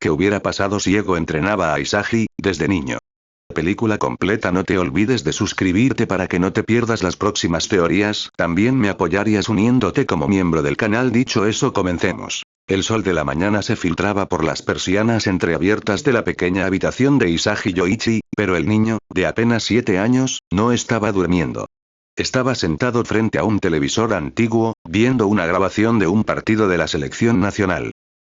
¿Qué hubiera pasado si Ego entrenaba a Isagi, desde niño? Película completa. No te olvides de suscribirte para que no te pierdas las próximas teorías. También me apoyarías uniéndote como miembro del canal. Dicho eso, comencemos. El sol de la mañana se filtraba por las persianas entreabiertas de la pequeña habitación de Isagi Yoichi, pero el niño, de apenas 7 años, no estaba durmiendo. Estaba sentado frente a un televisor antiguo, viendo una grabación de un partido de la selección nacional.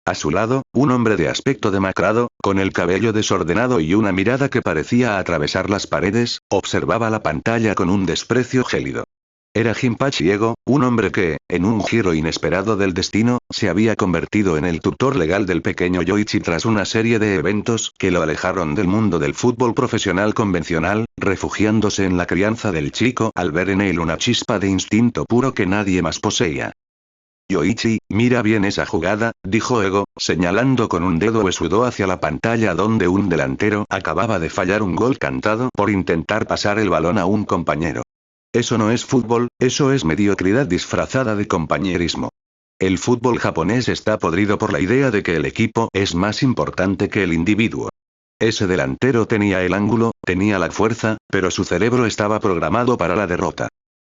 A su lado, un hombre de aspecto demacrado, con el cabello desordenado y una mirada que parecía atravesar las paredes, observaba la pantalla con un desprecio gélido. Era Jinpachi Ego, un hombre que, en un giro inesperado del destino, se había convertido en el tutor legal del pequeño Yoichi tras una serie de eventos que lo alejaron del mundo del fútbol profesional convencional, refugiándose en la crianza del chico al ver en él una chispa de instinto puro que nadie más poseía. Yoichi, mira bien esa jugada, dijo Ego, señalando con un dedo huesudo hacia la pantalla donde un delantero acababa de fallar un gol cantado por intentar pasar el balón a un compañero. Eso no es fútbol, eso es mediocridad disfrazada de compañerismo. El fútbol japonés está podrido por la idea de que el equipo es más importante que el individuo. Ese delantero tenía el ángulo, tenía la fuerza, pero su cerebro estaba programado para la derrota.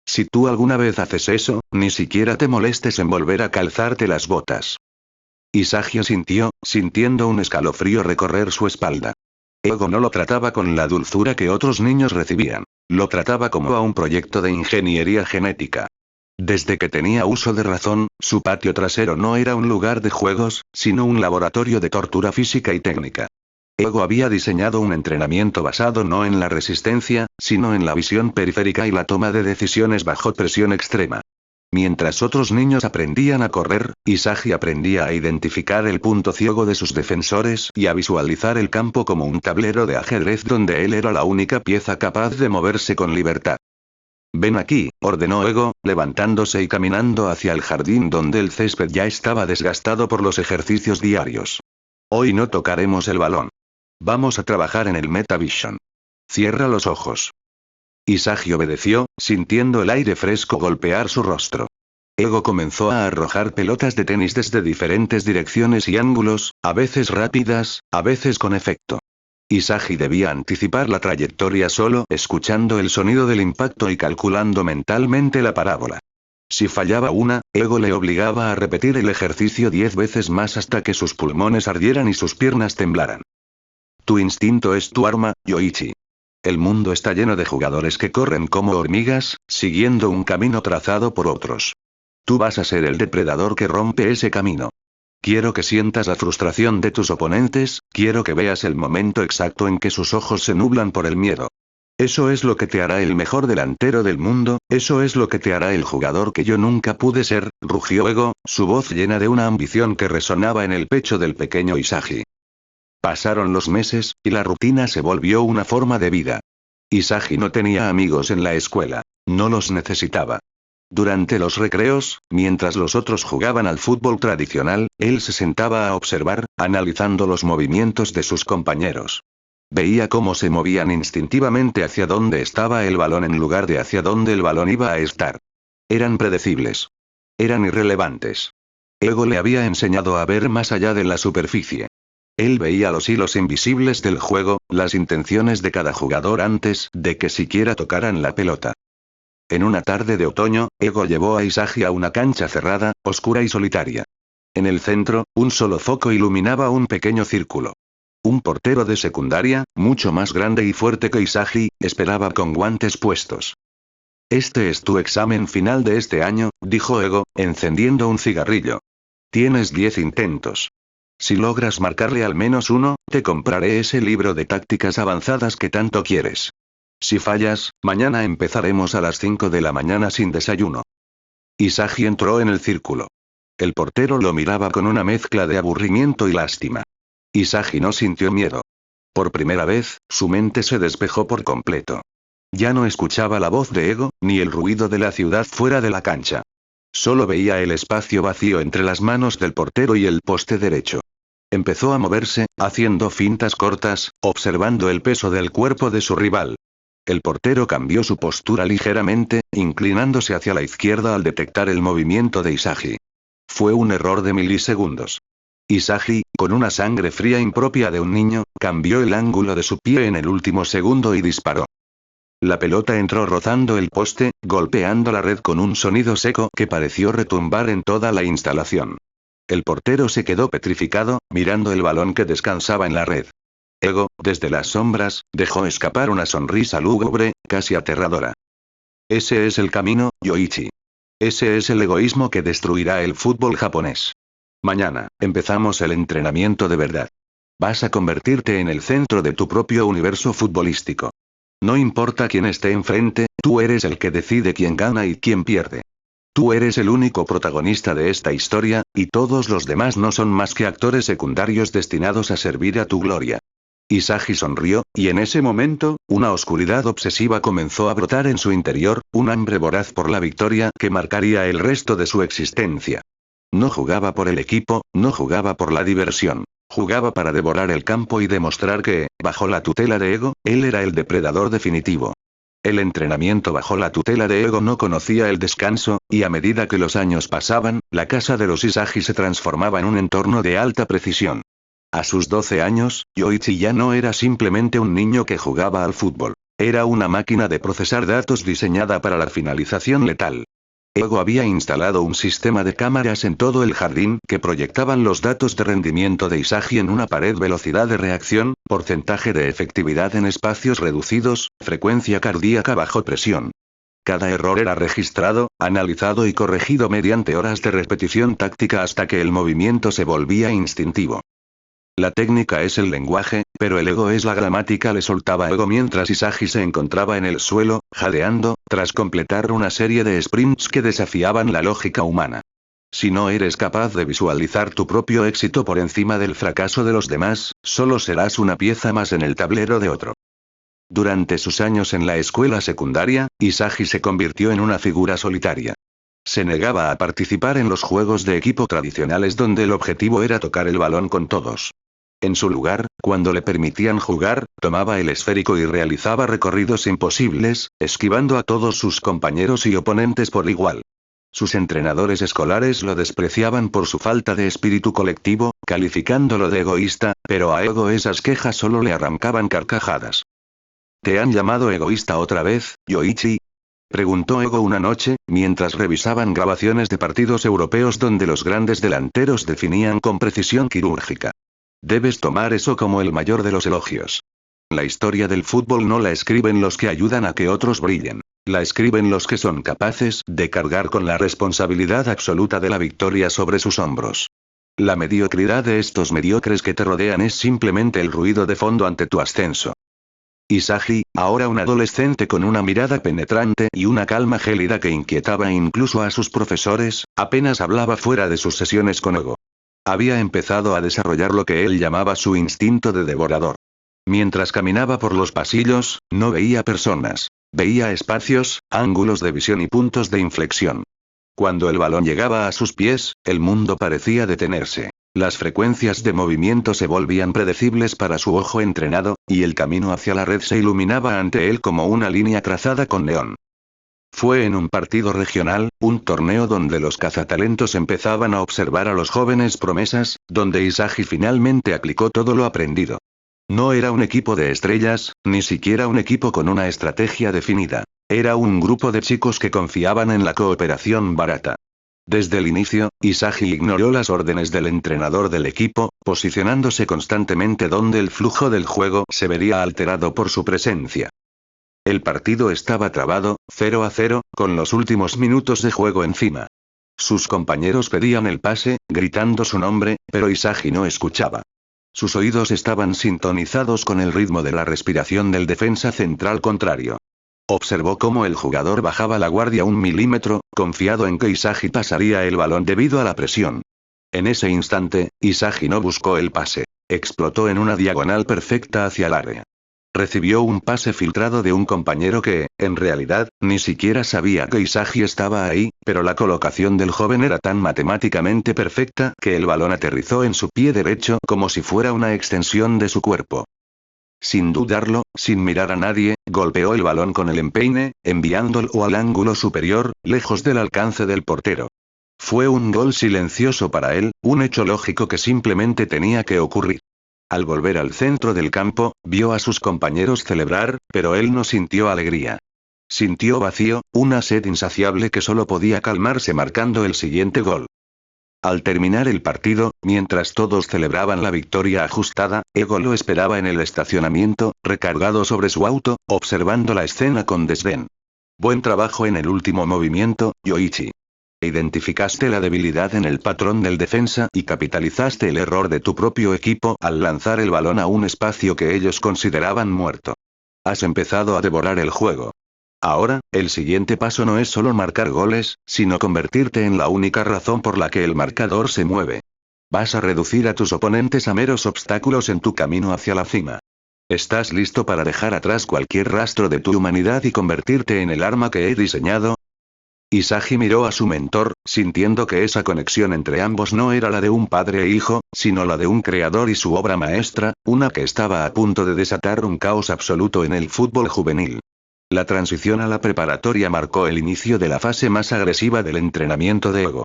Si tú alguna vez haces eso, ni siquiera te molestes en volver a calzarte las botas. Isagi sintió, sintiendo un escalofrío recorrer su espalda. Ego no lo trataba con la dulzura que otros niños recibían. Lo trataba como a un proyecto de ingeniería genética. Desde que tenía uso de razón, su patio trasero no era un lugar de juegos, sino un laboratorio de tortura física y técnica. Ego había diseñado un entrenamiento basado no en la resistencia, sino en la visión periférica y la toma de decisiones bajo presión extrema. Mientras otros niños aprendían a correr, Isagi aprendía a identificar el punto ciego de sus defensores y a visualizar el campo como un tablero de ajedrez donde él era la única pieza capaz de moverse con libertad. Ven aquí, ordenó Ego, levantándose y caminando hacia el jardín donde el césped ya estaba desgastado por los ejercicios diarios. Hoy no tocaremos el balón. Vamos a trabajar en el Metavision. Cierra los ojos. Isagi obedeció, sintiendo el aire fresco golpear su rostro. Ego comenzó a arrojar pelotas de tenis desde diferentes direcciones y ángulos, a veces rápidas, a veces con efecto. Isagi debía anticipar la trayectoria solo escuchando el sonido del impacto y calculando mentalmente la parábola. Si fallaba una, Ego le obligaba a repetir el ejercicio 10 veces más hasta que sus pulmones ardieran y sus piernas temblaran. Tu instinto es tu arma, Yoichi. El mundo está lleno de jugadores que corren como hormigas, siguiendo un camino trazado por otros. Tú vas a ser el depredador que rompe ese camino. Quiero que sientas la frustración de tus oponentes, quiero que veas el momento exacto en que sus ojos se nublan por el miedo. Eso es lo que te hará el mejor delantero del mundo, eso es lo que te hará el jugador que yo nunca pude ser, rugió Ego, su voz llena de una ambición que resonaba en el pecho del pequeño Isagi. Pasaron los meses, y la rutina se volvió una forma de vida. Isagi no tenía amigos en la escuela. No los necesitaba. Durante los recreos, mientras los otros jugaban al fútbol tradicional, él se sentaba a observar, analizando los movimientos de sus compañeros. Veía cómo se movían instintivamente hacia dónde estaba el balón en lugar de hacia dónde el balón iba a estar. Eran predecibles. Eran irrelevantes. Ego le había enseñado a ver más allá de la superficie. Él veía los hilos invisibles del juego, las intenciones de cada jugador antes de que siquiera tocaran la pelota. En una tarde de otoño, Ego llevó a Isagi a una cancha cerrada, oscura y solitaria. En el centro, un solo foco iluminaba un pequeño círculo. Un portero de secundaria, mucho más grande y fuerte que Isagi, esperaba con guantes puestos. Este es tu examen final de este año, dijo Ego, encendiendo un cigarrillo. Tienes 10 intentos. Si logras marcarle al menos uno, te compraré ese libro de tácticas avanzadas que tanto quieres. Si fallas, mañana empezaremos a las 5 de la mañana sin desayuno. Isagi entró en el círculo. El portero lo miraba con una mezcla de aburrimiento y lástima. Isagi no sintió miedo. Por primera vez, su mente se despejó por completo. Ya no escuchaba la voz de Ego, ni el ruido de la ciudad fuera de la cancha. Solo veía el espacio vacío entre las manos del portero y el poste derecho. Empezó a moverse, haciendo fintas cortas, observando el peso del cuerpo de su rival. El portero cambió su postura ligeramente, inclinándose hacia la izquierda al detectar el movimiento de Isagi. Fue un error de milisegundos. Isagi, con una sangre fría impropia de un niño, cambió el ángulo de su pie en el último segundo y disparó. La pelota entró rozando el poste, golpeando la red con un sonido seco que pareció retumbar en toda la instalación. El portero se quedó petrificado, mirando el balón que descansaba en la red. Ego, desde las sombras, dejó escapar una sonrisa lúgubre, casi aterradora. Ese es el camino, Yoichi. Ese es el egoísmo que destruirá el fútbol japonés. Mañana, empezamos el entrenamiento de verdad. Vas a convertirte en el centro de tu propio universo futbolístico. No importa quién esté enfrente, tú eres el que decide quién gana y quién pierde. Tú eres el único protagonista de esta historia, y todos los demás no son más que actores secundarios destinados a servir a tu gloria. Isagi sonrió, y en ese momento, una oscuridad obsesiva comenzó a brotar en su interior, un hambre voraz por la victoria que marcaría el resto de su existencia. No jugaba por el equipo, no jugaba por la diversión. Jugaba para devorar el campo y demostrar que, bajo la tutela de Ego, él era el depredador definitivo. El entrenamiento bajo la tutela de Ego no conocía el descanso, y a medida que los años pasaban, la casa de los Isagi se transformaba en un entorno de alta precisión. A sus 12 años, Yoichi ya no era simplemente un niño que jugaba al fútbol. Era una máquina de procesar datos diseñada para la finalización letal. Ego había instalado un sistema de cámaras en todo el jardín que proyectaban los datos de rendimiento de Isagi en una pared, velocidad de reacción, porcentaje de efectividad en espacios reducidos, frecuencia cardíaca bajo presión. Cada error era registrado, analizado y corregido mediante horas de repetición táctica hasta que el movimiento se volvía instintivo. La técnica es el lenguaje, pero el ego es la gramática, le soltaba Ego mientras Isagi se encontraba en el suelo, jadeando, tras completar una serie de sprints que desafiaban la lógica humana. Si no eres capaz de visualizar tu propio éxito por encima del fracaso de los demás, solo serás una pieza más en el tablero de otro. Durante sus años en la escuela secundaria, Isagi se convirtió en una figura solitaria. Se negaba a participar en los juegos de equipo tradicionales donde el objetivo era tocar el balón con todos. En su lugar, cuando le permitían jugar, tomaba el esférico y realizaba recorridos imposibles, esquivando a todos sus compañeros y oponentes por igual. Sus entrenadores escolares lo despreciaban por su falta de espíritu colectivo, calificándolo de egoísta, pero a Ego esas quejas solo le arrancaban carcajadas. ¿Te han llamado egoísta otra vez, Yoichi? Preguntó Ego una noche, mientras revisaban grabaciones de partidos europeos donde los grandes delanteros definían con precisión quirúrgica. Debes tomar eso como el mayor de los elogios. La historia del fútbol no la escriben los que ayudan a que otros brillen. La escriben los que son capaces de cargar con la responsabilidad absoluta de la victoria sobre sus hombros. La mediocridad de estos mediocres que te rodean es simplemente el ruido de fondo ante tu ascenso. Isagi, ahora un adolescente con una mirada penetrante y una calma gélida que inquietaba incluso a sus profesores, apenas hablaba fuera de sus sesiones con Ego. Había empezado a desarrollar lo que él llamaba su instinto de devorador. Mientras caminaba por los pasillos, no veía personas. Veía espacios, ángulos de visión y puntos de inflexión. Cuando el balón llegaba a sus pies, el mundo parecía detenerse. Las frecuencias de movimiento se volvían predecibles para su ojo entrenado, y el camino hacia la red se iluminaba ante él como una línea trazada con neón. Fue en un partido regional, un torneo donde los cazatalentos empezaban a observar a los jóvenes promesas, donde Isagi finalmente aplicó todo lo aprendido. No era un equipo de estrellas, ni siquiera un equipo con una estrategia definida. Era un grupo de chicos que confiaban en la cooperación barata. Desde el inicio, Isagi ignoró las órdenes del entrenador del equipo, posicionándose constantemente donde el flujo del juego se vería alterado por su presencia. El partido estaba trabado, 0-0, con los últimos minutos de juego encima. Sus compañeros pedían el pase, gritando su nombre, pero Isagi no escuchaba. Sus oídos estaban sintonizados con el ritmo de la respiración del defensa central contrario. Observó cómo el jugador bajaba la guardia 1 milímetro, confiado en que Isagi pasaría el balón debido a la presión. En ese instante, Isagi no buscó el pase. Explotó en una diagonal perfecta hacia el área. Recibió un pase filtrado de un compañero que, en realidad, ni siquiera sabía que Isagi estaba ahí, pero la colocación del joven era tan matemáticamente perfecta que el balón aterrizó en su pie derecho como si fuera una extensión de su cuerpo. Sin dudarlo, sin mirar a nadie, golpeó el balón con el empeine, enviándolo al ángulo superior, lejos del alcance del portero. Fue un gol silencioso para él, un hecho lógico que simplemente tenía que ocurrir. Al volver al centro del campo, vio a sus compañeros celebrar, pero él no sintió alegría. Sintió vacío, una sed insaciable que solo podía calmarse marcando el siguiente gol. Al terminar el partido, mientras todos celebraban la victoria ajustada, Ego lo esperaba en el estacionamiento, recargado sobre su auto, observando la escena con desdén. Buen trabajo en el último movimiento, Yoichi. Identificaste la debilidad en el patrón del defensa y capitalizaste el error de tu propio equipo al lanzar el balón a un espacio que ellos consideraban muerto. Has empezado a devorar el juego. Ahora, el siguiente paso no es solo marcar goles, sino convertirte en la única razón por la que el marcador se mueve. Vas a reducir a tus oponentes a meros obstáculos en tu camino hacia la cima. ¿Estás listo para dejar atrás cualquier rastro de tu humanidad y convertirte en el arma que he diseñado? Isagi miró a su mentor, sintiendo que esa conexión entre ambos no era la de un padre e hijo, sino la de un creador y su obra maestra, una que estaba a punto de desatar un caos absoluto en el fútbol juvenil. La transición a la preparatoria marcó el inicio de la fase más agresiva del entrenamiento de Ego.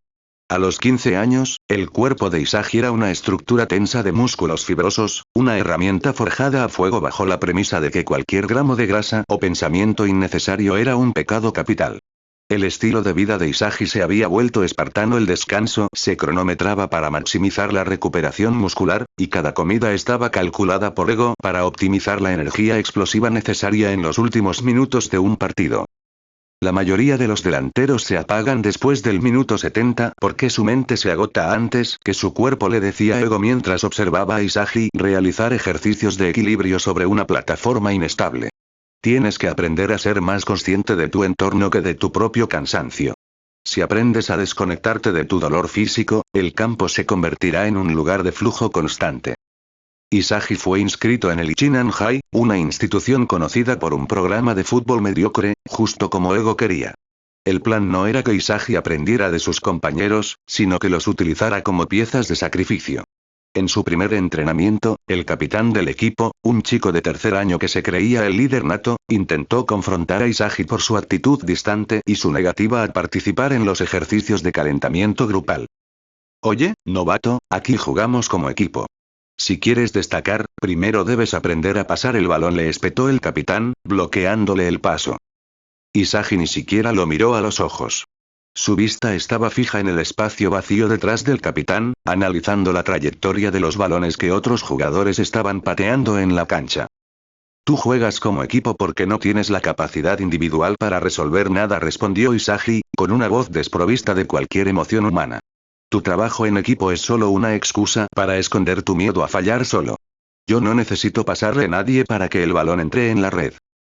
A los 15 años, el cuerpo de Isagi era una estructura tensa de músculos fibrosos, una herramienta forjada a fuego bajo la premisa de que cualquier gramo de grasa o pensamiento innecesario era un pecado capital. El estilo de vida de Isagi se había vuelto espartano, el descanso se cronometraba para maximizar la recuperación muscular, y cada comida estaba calculada por Ego para optimizar la energía explosiva necesaria en los últimos minutos de un partido. La mayoría de los delanteros se apagan después del minuto 70 porque su mente se agota antes que su cuerpo, le decía Ego mientras observaba a Isagi realizar ejercicios de equilibrio sobre una plataforma inestable. Tienes que aprender a ser más consciente de tu entorno que de tu propio cansancio. Si aprendes a desconectarte de tu dolor físico, el campo se convertirá en un lugar de flujo constante. Isagi fue inscrito en el Ichinan High, una institución conocida por un programa de fútbol mediocre, justo como Ego quería. El plan no era que Isagi aprendiera de sus compañeros, sino que los utilizara como piezas de sacrificio. En su primer entrenamiento, el capitán del equipo, un chico de tercer año que se creía el líder nato, intentó confrontar a Isagi por su actitud distante y su negativa a participar en los ejercicios de calentamiento grupal. Oye, novato, aquí jugamos como equipo. Si quieres destacar, primero debes aprender a pasar el balón, le espetó el capitán, bloqueándole el paso. Isagi ni siquiera lo miró a los ojos. Su vista estaba fija en el espacio vacío detrás del capitán, analizando la trayectoria de los balones que otros jugadores estaban pateando en la cancha. Tú juegas como equipo porque no tienes la capacidad individual para resolver nada, respondió Isagi, con una voz desprovista de cualquier emoción humana. Tu trabajo en equipo es solo una excusa para esconder tu miedo a fallar solo. Yo no necesito pasarle a nadie para que el balón entre en la red.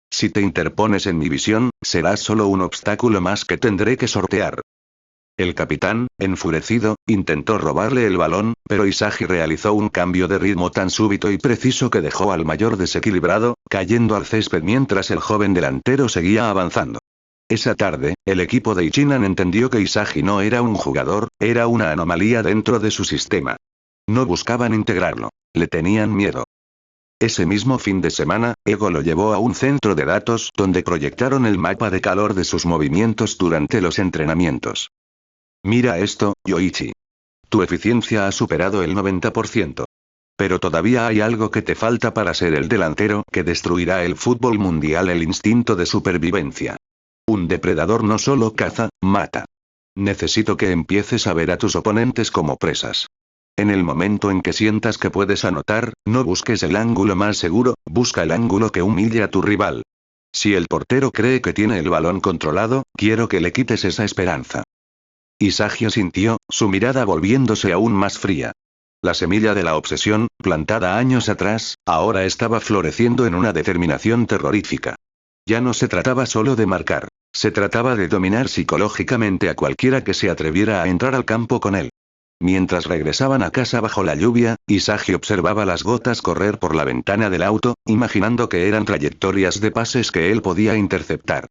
Si te interpones en mi visión, serás solo un obstáculo más que tendré que sortear. El capitán, enfurecido, intentó robarle el balón, pero Isagi realizó un cambio de ritmo tan súbito y preciso que dejó al mayor desequilibrado, cayendo al césped mientras el joven delantero seguía avanzando. Esa tarde, el equipo de Ichinan entendió que Isagi no era un jugador, era una anomalía dentro de su sistema. No buscaban integrarlo, le tenían miedo. Ese mismo fin de semana, Ego lo llevó a un centro de datos donde proyectaron el mapa de calor de sus movimientos durante los entrenamientos. Mira esto, Yoichi. Tu eficiencia ha superado el 90%. Pero todavía hay algo que te falta para ser el delantero que destruirá el fútbol mundial: el instinto de supervivencia. Un depredador no solo caza, mata. Necesito que empieces a ver a tus oponentes como presas. En el momento en que sientas que puedes anotar, no busques el ángulo más seguro, busca el ángulo que humille a tu rival. Si el portero cree que tiene el balón controlado, quiero que le quites esa esperanza. Isagi sintió, su mirada volviéndose aún más fría. La semilla de la obsesión, plantada años atrás, ahora estaba floreciendo en una determinación terrorífica. Ya no se trataba solo de marcar, se trataba de dominar psicológicamente a cualquiera que se atreviera a entrar al campo con él. Mientras regresaban a casa bajo la lluvia, Isagi observaba las gotas correr por la ventana del auto, imaginando que eran trayectorias de pases que él podía interceptar.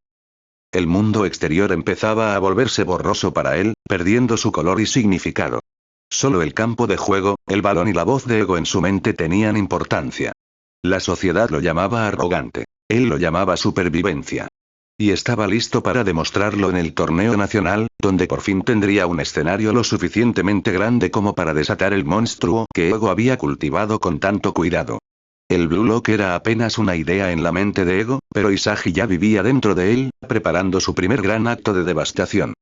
El mundo exterior empezaba a volverse borroso para él, perdiendo su color y significado. Solo el campo de juego, el balón y la voz de Ego en su mente tenían importancia. La sociedad lo llamaba arrogante. Él lo llamaba supervivencia. Y estaba listo para demostrarlo en el torneo nacional, donde por fin tendría un escenario lo suficientemente grande como para desatar el monstruo que Ego había cultivado con tanto cuidado. El Blue Lock era apenas una idea en la mente de Ego, pero Isagi ya vivía dentro de él, preparando su primer gran acto de devastación.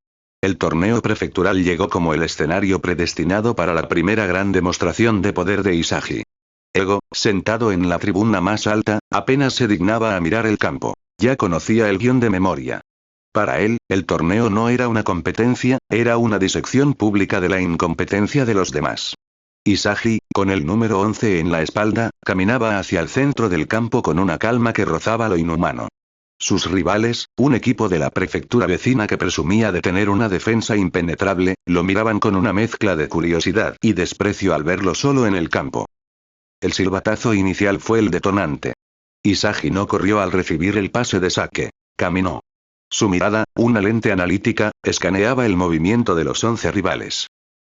El torneo prefectural llegó como el escenario predestinado para la primera gran demostración de poder de Isagi. Ego, sentado en la tribuna más alta, apenas se dignaba a mirar el campo. Ya conocía el guión de memoria. Para él, el torneo no era una competencia, era una disección pública de la incompetencia de los demás. Isagi, con el número 11 en la espalda, caminaba hacia el centro del campo con una calma que rozaba lo inhumano. Sus rivales, un equipo de la prefectura vecina que presumía de tener una defensa impenetrable, lo miraban con una mezcla de curiosidad y desprecio al verlo solo en el campo. El silbatazo inicial fue el detonante. Isagi no corrió al recibir el pase de saque. Caminó. Su mirada, una lente analítica, escaneaba el movimiento de los 11 rivales.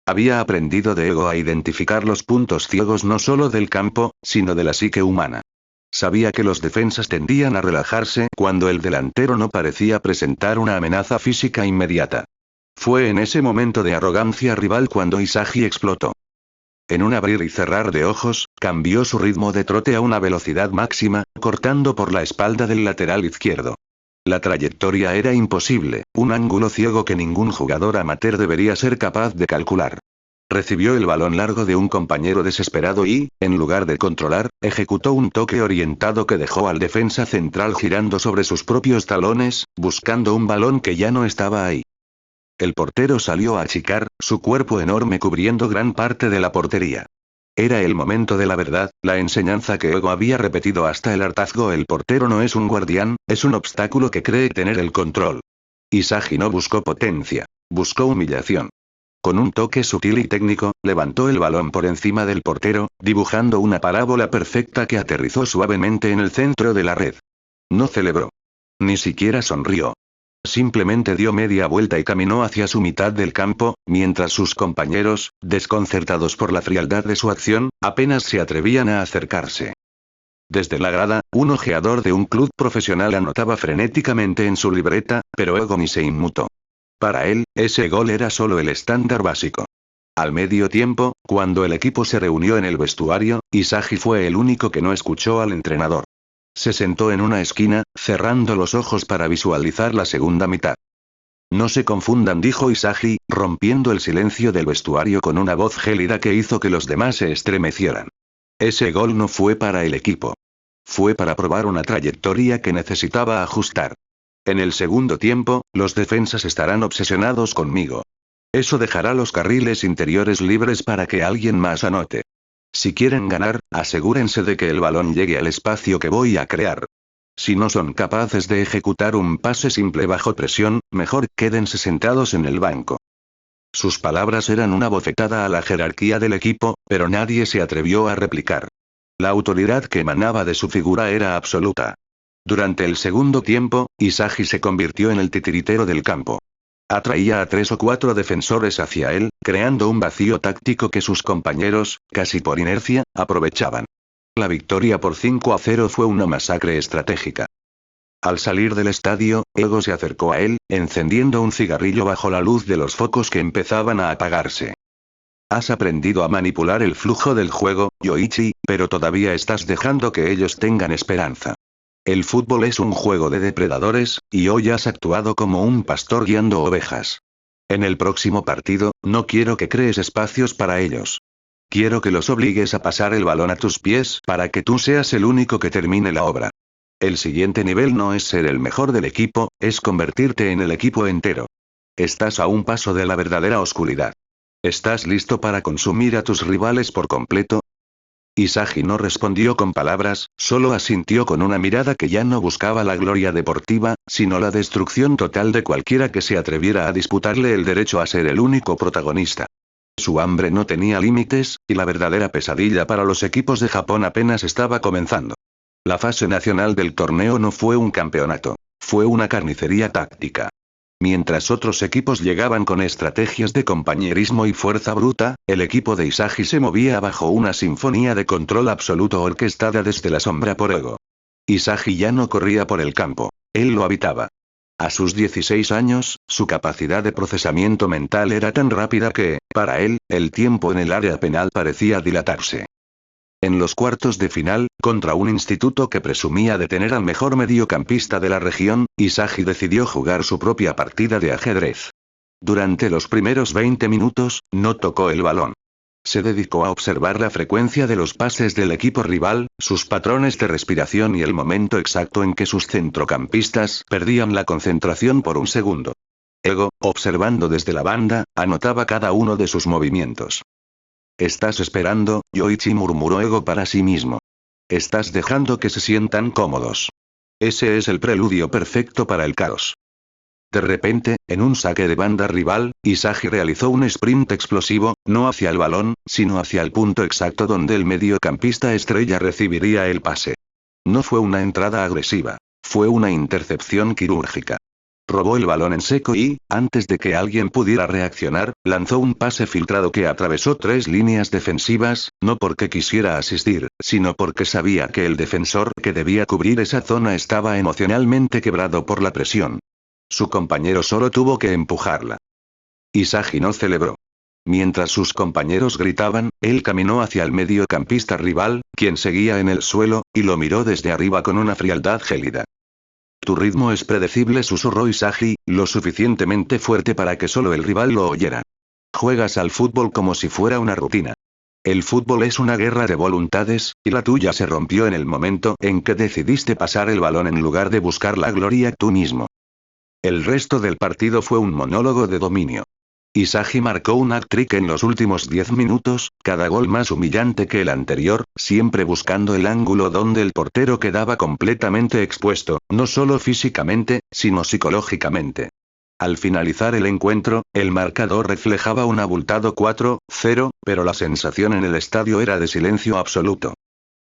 Había aprendido de Ego a identificar los puntos ciegos no solo del campo, sino de la psique humana. Sabía que los defensas tendían a relajarse cuando el delantero no parecía presentar una amenaza física inmediata. Fue en ese momento de arrogancia rival cuando Isagi explotó. En un abrir y cerrar de ojos, cambió su ritmo de trote a una velocidad máxima, cortando por la espalda del lateral izquierdo. La trayectoria era imposible, un ángulo ciego que ningún jugador amateur debería ser capaz de calcular. Recibió el balón largo de un compañero desesperado y, en lugar de controlar, ejecutó un toque orientado que dejó al defensa central girando sobre sus propios talones, buscando un balón que ya no estaba ahí. El portero salió a achicar, su cuerpo enorme cubriendo gran parte de la portería. Era el momento de la verdad, la enseñanza que Ego había repetido hasta el hartazgo: el portero no es un guardián, es un obstáculo que cree tener el control. Isagi no buscó potencia. Buscó humillación. Con un toque sutil y técnico, levantó el balón por encima del portero, dibujando una parábola perfecta que aterrizó suavemente en el centro de la red. No celebró. Ni siquiera sonrió. Simplemente dio media vuelta y caminó hacia su mitad del campo, mientras sus compañeros, desconcertados por la frialdad de su acción, apenas se atrevían a acercarse. Desde la grada, un ojeador de un club profesional anotaba frenéticamente en su libreta, pero Ego ni se inmutó. Para él, ese gol era solo el estándar básico. Al medio tiempo, cuando el equipo se reunió en el vestuario, Isagi fue el único que no escuchó al entrenador. Se sentó en una esquina, cerrando los ojos para visualizar la segunda mitad. No se confundan, dijo Isagi, rompiendo el silencio del vestuario con una voz gélida que hizo que los demás se estremecieran. Ese gol no fue para el equipo. Fue para probar una trayectoria que necesitaba ajustar. En el segundo tiempo, los defensas estarán obsesionados conmigo. Eso dejará los carriles interiores libres para que alguien más anote. Si quieren ganar, asegúrense de que el balón llegue al espacio que voy a crear. Si no son capaces de ejecutar un pase simple bajo presión, mejor quédense sentados en el banco. Sus palabras eran una bofetada a la jerarquía del equipo, pero nadie se atrevió a replicar. La autoridad que emanaba de su figura era absoluta. Durante el segundo tiempo, Isagi se convirtió en el titiritero del campo. Atraía a 3 o 4 defensores hacia él, creando un vacío táctico que sus compañeros, casi por inercia, aprovechaban. La victoria por 5-0 fue una masacre estratégica. Al salir del estadio, Ego se acercó a él, encendiendo un cigarrillo bajo la luz de los focos que empezaban a apagarse. Has aprendido a manipular el flujo del juego, Yoichi, pero todavía estás dejando que ellos tengan esperanza. El fútbol es un juego de depredadores, y hoy has actuado como un pastor guiando ovejas. En el próximo partido, no quiero que crees espacios para ellos. Quiero que los obligues a pasar el balón a tus pies para que tú seas el único que termine la obra. El siguiente nivel no es ser el mejor del equipo, es convertirte en el equipo entero. Estás a un paso de la verdadera oscuridad. ¿Estás listo para consumir a tus rivales por completo? Isagi no respondió con palabras, solo asintió con una mirada que ya no buscaba la gloria deportiva, sino la destrucción total de cualquiera que se atreviera a disputarle el derecho a ser el único protagonista. Su hambre no tenía límites, y la verdadera pesadilla para los equipos de Japón apenas estaba comenzando. La fase nacional del torneo no fue un campeonato, fue una carnicería táctica. Mientras otros equipos llegaban con estrategias de compañerismo y fuerza bruta, el equipo de Isagi se movía bajo una sinfonía de control absoluto orquestada desde la sombra por Ego. Isagi ya no corría por el campo, él lo habitaba. A sus 16 años, su capacidad de procesamiento mental era tan rápida que, para él, el tiempo en el área penal parecía dilatarse. En los cuartos de final, contra un instituto que presumía de tener al mejor mediocampista de la región, Isagi decidió jugar su propia partida de ajedrez. Durante los primeros 20 minutos, no tocó el balón. Se dedicó a observar la frecuencia de los pases del equipo rival, sus patrones de respiración y el momento exacto en que sus centrocampistas perdían la concentración por un segundo. Ego, observando desde la banda, anotaba cada uno de sus movimientos. «Estás esperando», Yoichi murmuró Ego para sí mismo. «Estás dejando que se sientan cómodos. Ese es el preludio perfecto para el caos». De repente, en un saque de banda rival, Isagi realizó un sprint explosivo, no hacia el balón, sino hacia el punto exacto donde el mediocampista estrella recibiría el pase. No fue una entrada agresiva. Fue una intercepción quirúrgica. Robó el balón en seco y, antes de que alguien pudiera reaccionar, lanzó un pase filtrado que atravesó 3 líneas defensivas, no porque quisiera asistir, sino porque sabía que el defensor que debía cubrir esa zona estaba emocionalmente quebrado por la presión. Su compañero solo tuvo que empujarla. Isagi no celebró. Mientras sus compañeros gritaban, él caminó hacia el mediocampista rival, quien seguía en el suelo, y lo miró desde arriba con una frialdad gélida. «Tu ritmo es predecible», susurró Isagi, lo suficientemente fuerte para que solo el rival lo oyera. «Juegas al fútbol como si fuera una rutina. El fútbol es una guerra de voluntades, y la tuya se rompió en el momento en que decidiste pasar el balón en lugar de buscar la gloria tú mismo». El resto del partido fue un monólogo de dominio. Isagi marcó un hat-trick en los últimos 10 minutos, cada gol más humillante que el anterior, siempre buscando el ángulo donde el portero quedaba completamente expuesto, no solo físicamente, sino psicológicamente. Al finalizar el encuentro, el marcador reflejaba un abultado 4-0, pero la sensación en el estadio era de silencio absoluto.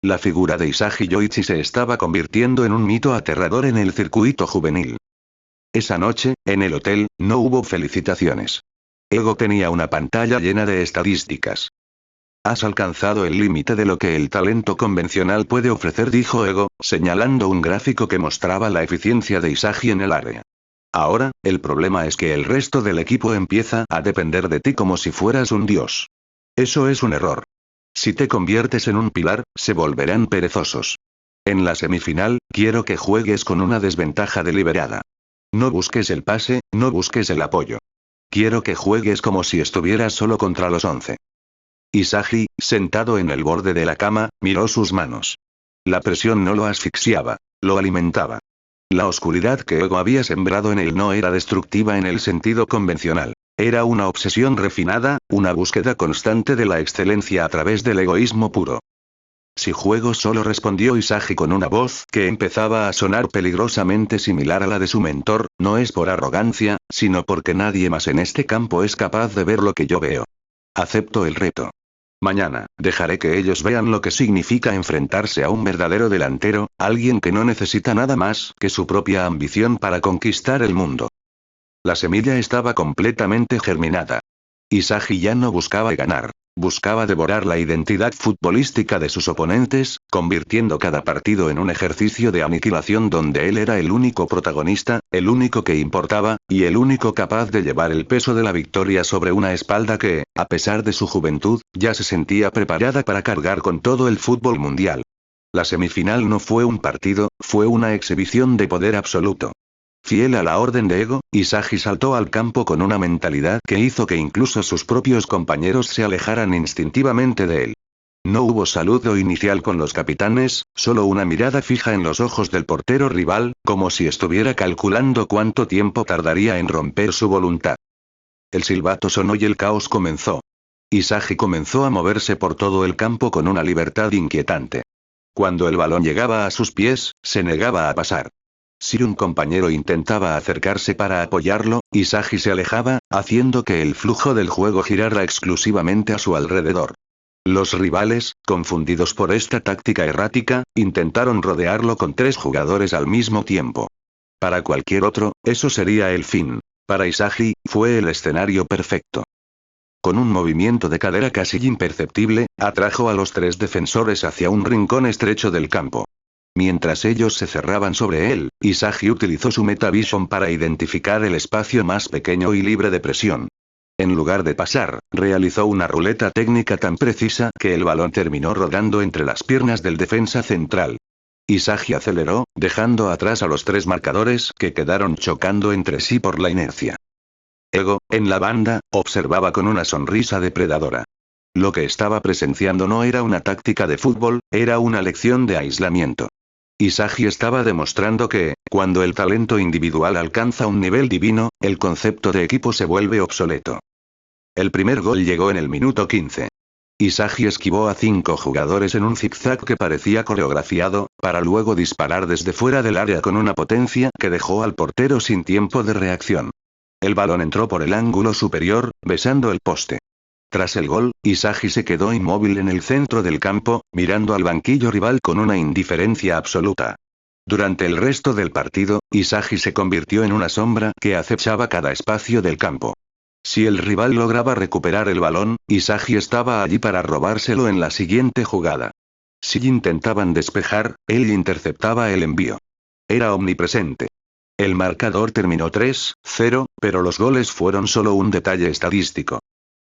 La figura de Isagi Yoichi se estaba convirtiendo en un mito aterrador en el circuito juvenil. Esa noche, en el hotel, no hubo felicitaciones. Ego tenía una pantalla llena de estadísticas. «Has alcanzado el límite de lo que el talento convencional puede ofrecer», dijo Ego, señalando un gráfico que mostraba la eficiencia de Isagi en el área. «Ahora, el problema es que el resto del equipo empieza a depender de ti como si fueras un dios. Eso es un error. Si te conviertes en un pilar, se volverán perezosos. En la semifinal, quiero que juegues con una desventaja deliberada. No busques el pase, no busques el apoyo. Quiero que juegues como si estuvieras solo contra los 11. Isagi, sentado en el borde de la cama, miró sus manos. La presión no lo asfixiaba, lo alimentaba. La oscuridad que Ego había sembrado en él no era destructiva en el sentido convencional. Era una obsesión refinada, una búsqueda constante de la excelencia a través del egoísmo puro. «Si juego solo», respondió Isagi con una voz que empezaba a sonar peligrosamente similar a la de su mentor, «no es por arrogancia, sino porque nadie más en este campo es capaz de ver lo que yo veo. Acepto el reto. Mañana, dejaré que ellos vean lo que significa enfrentarse a un verdadero delantero, alguien que no necesita nada más que su propia ambición para conquistar el mundo». La semilla estaba completamente germinada. Isagi ya no buscaba ganar. Buscaba devorar la identidad futbolística de sus oponentes, convirtiendo cada partido en un ejercicio de aniquilación donde él era el único protagonista, el único que importaba, y el único capaz de llevar el peso de la victoria sobre una espalda que, a pesar de su juventud, ya se sentía preparada para cargar con todo el fútbol mundial. La semifinal no fue un partido, fue una exhibición de poder absoluto. Fiel a la orden de Ego, Isagi saltó al campo con una mentalidad que hizo que incluso sus propios compañeros se alejaran instintivamente de él. No hubo saludo inicial con los capitanes, solo una mirada fija en los ojos del portero rival, como si estuviera calculando cuánto tiempo tardaría en romper su voluntad. El silbato sonó y el caos comenzó. Isagi comenzó a moverse por todo el campo con una libertad inquietante. Cuando el balón llegaba a sus pies, se negaba a pasar. Si un compañero intentaba acercarse para apoyarlo, Isagi se alejaba, haciendo que el flujo del juego girara exclusivamente a su alrededor. Los rivales, confundidos por esta táctica errática, intentaron rodearlo con 3 jugadores al mismo tiempo. Para cualquier otro, eso sería el fin. Para Isagi, fue el escenario perfecto. Con un movimiento de cadera casi imperceptible, atrajo a los 3 defensores hacia un rincón estrecho del campo. Mientras ellos se cerraban sobre él, Isagi utilizó su Metavision para identificar el espacio más pequeño y libre de presión. En lugar de pasar, realizó una ruleta técnica tan precisa que el balón terminó rodando entre las piernas del defensa central. Isagi aceleró, dejando atrás a los 3 marcadores que quedaron chocando entre sí por la inercia. Ego, en la banda, observaba con una sonrisa depredadora. Lo que estaba presenciando no era una táctica de fútbol, era una lección de aislamiento. Isagi estaba demostrando que, cuando el talento individual alcanza un nivel divino, el concepto de equipo se vuelve obsoleto. El primer gol llegó en el minuto 15. Isagi esquivó a 5 jugadores en un zigzag que parecía coreografiado, para luego disparar desde fuera del área con una potencia que dejó al portero sin tiempo de reacción. El balón entró por el ángulo superior, besando el poste. Tras el gol, Isagi se quedó inmóvil en el centro del campo, mirando al banquillo rival con una indiferencia absoluta. Durante el resto del partido, Isagi se convirtió en una sombra que acechaba cada espacio del campo. Si el rival lograba recuperar el balón, Isagi estaba allí para robárselo en la siguiente jugada. Si intentaban despejar, él interceptaba el envío. Era omnipresente. El marcador terminó 3-0, pero los goles fueron solo un detalle estadístico.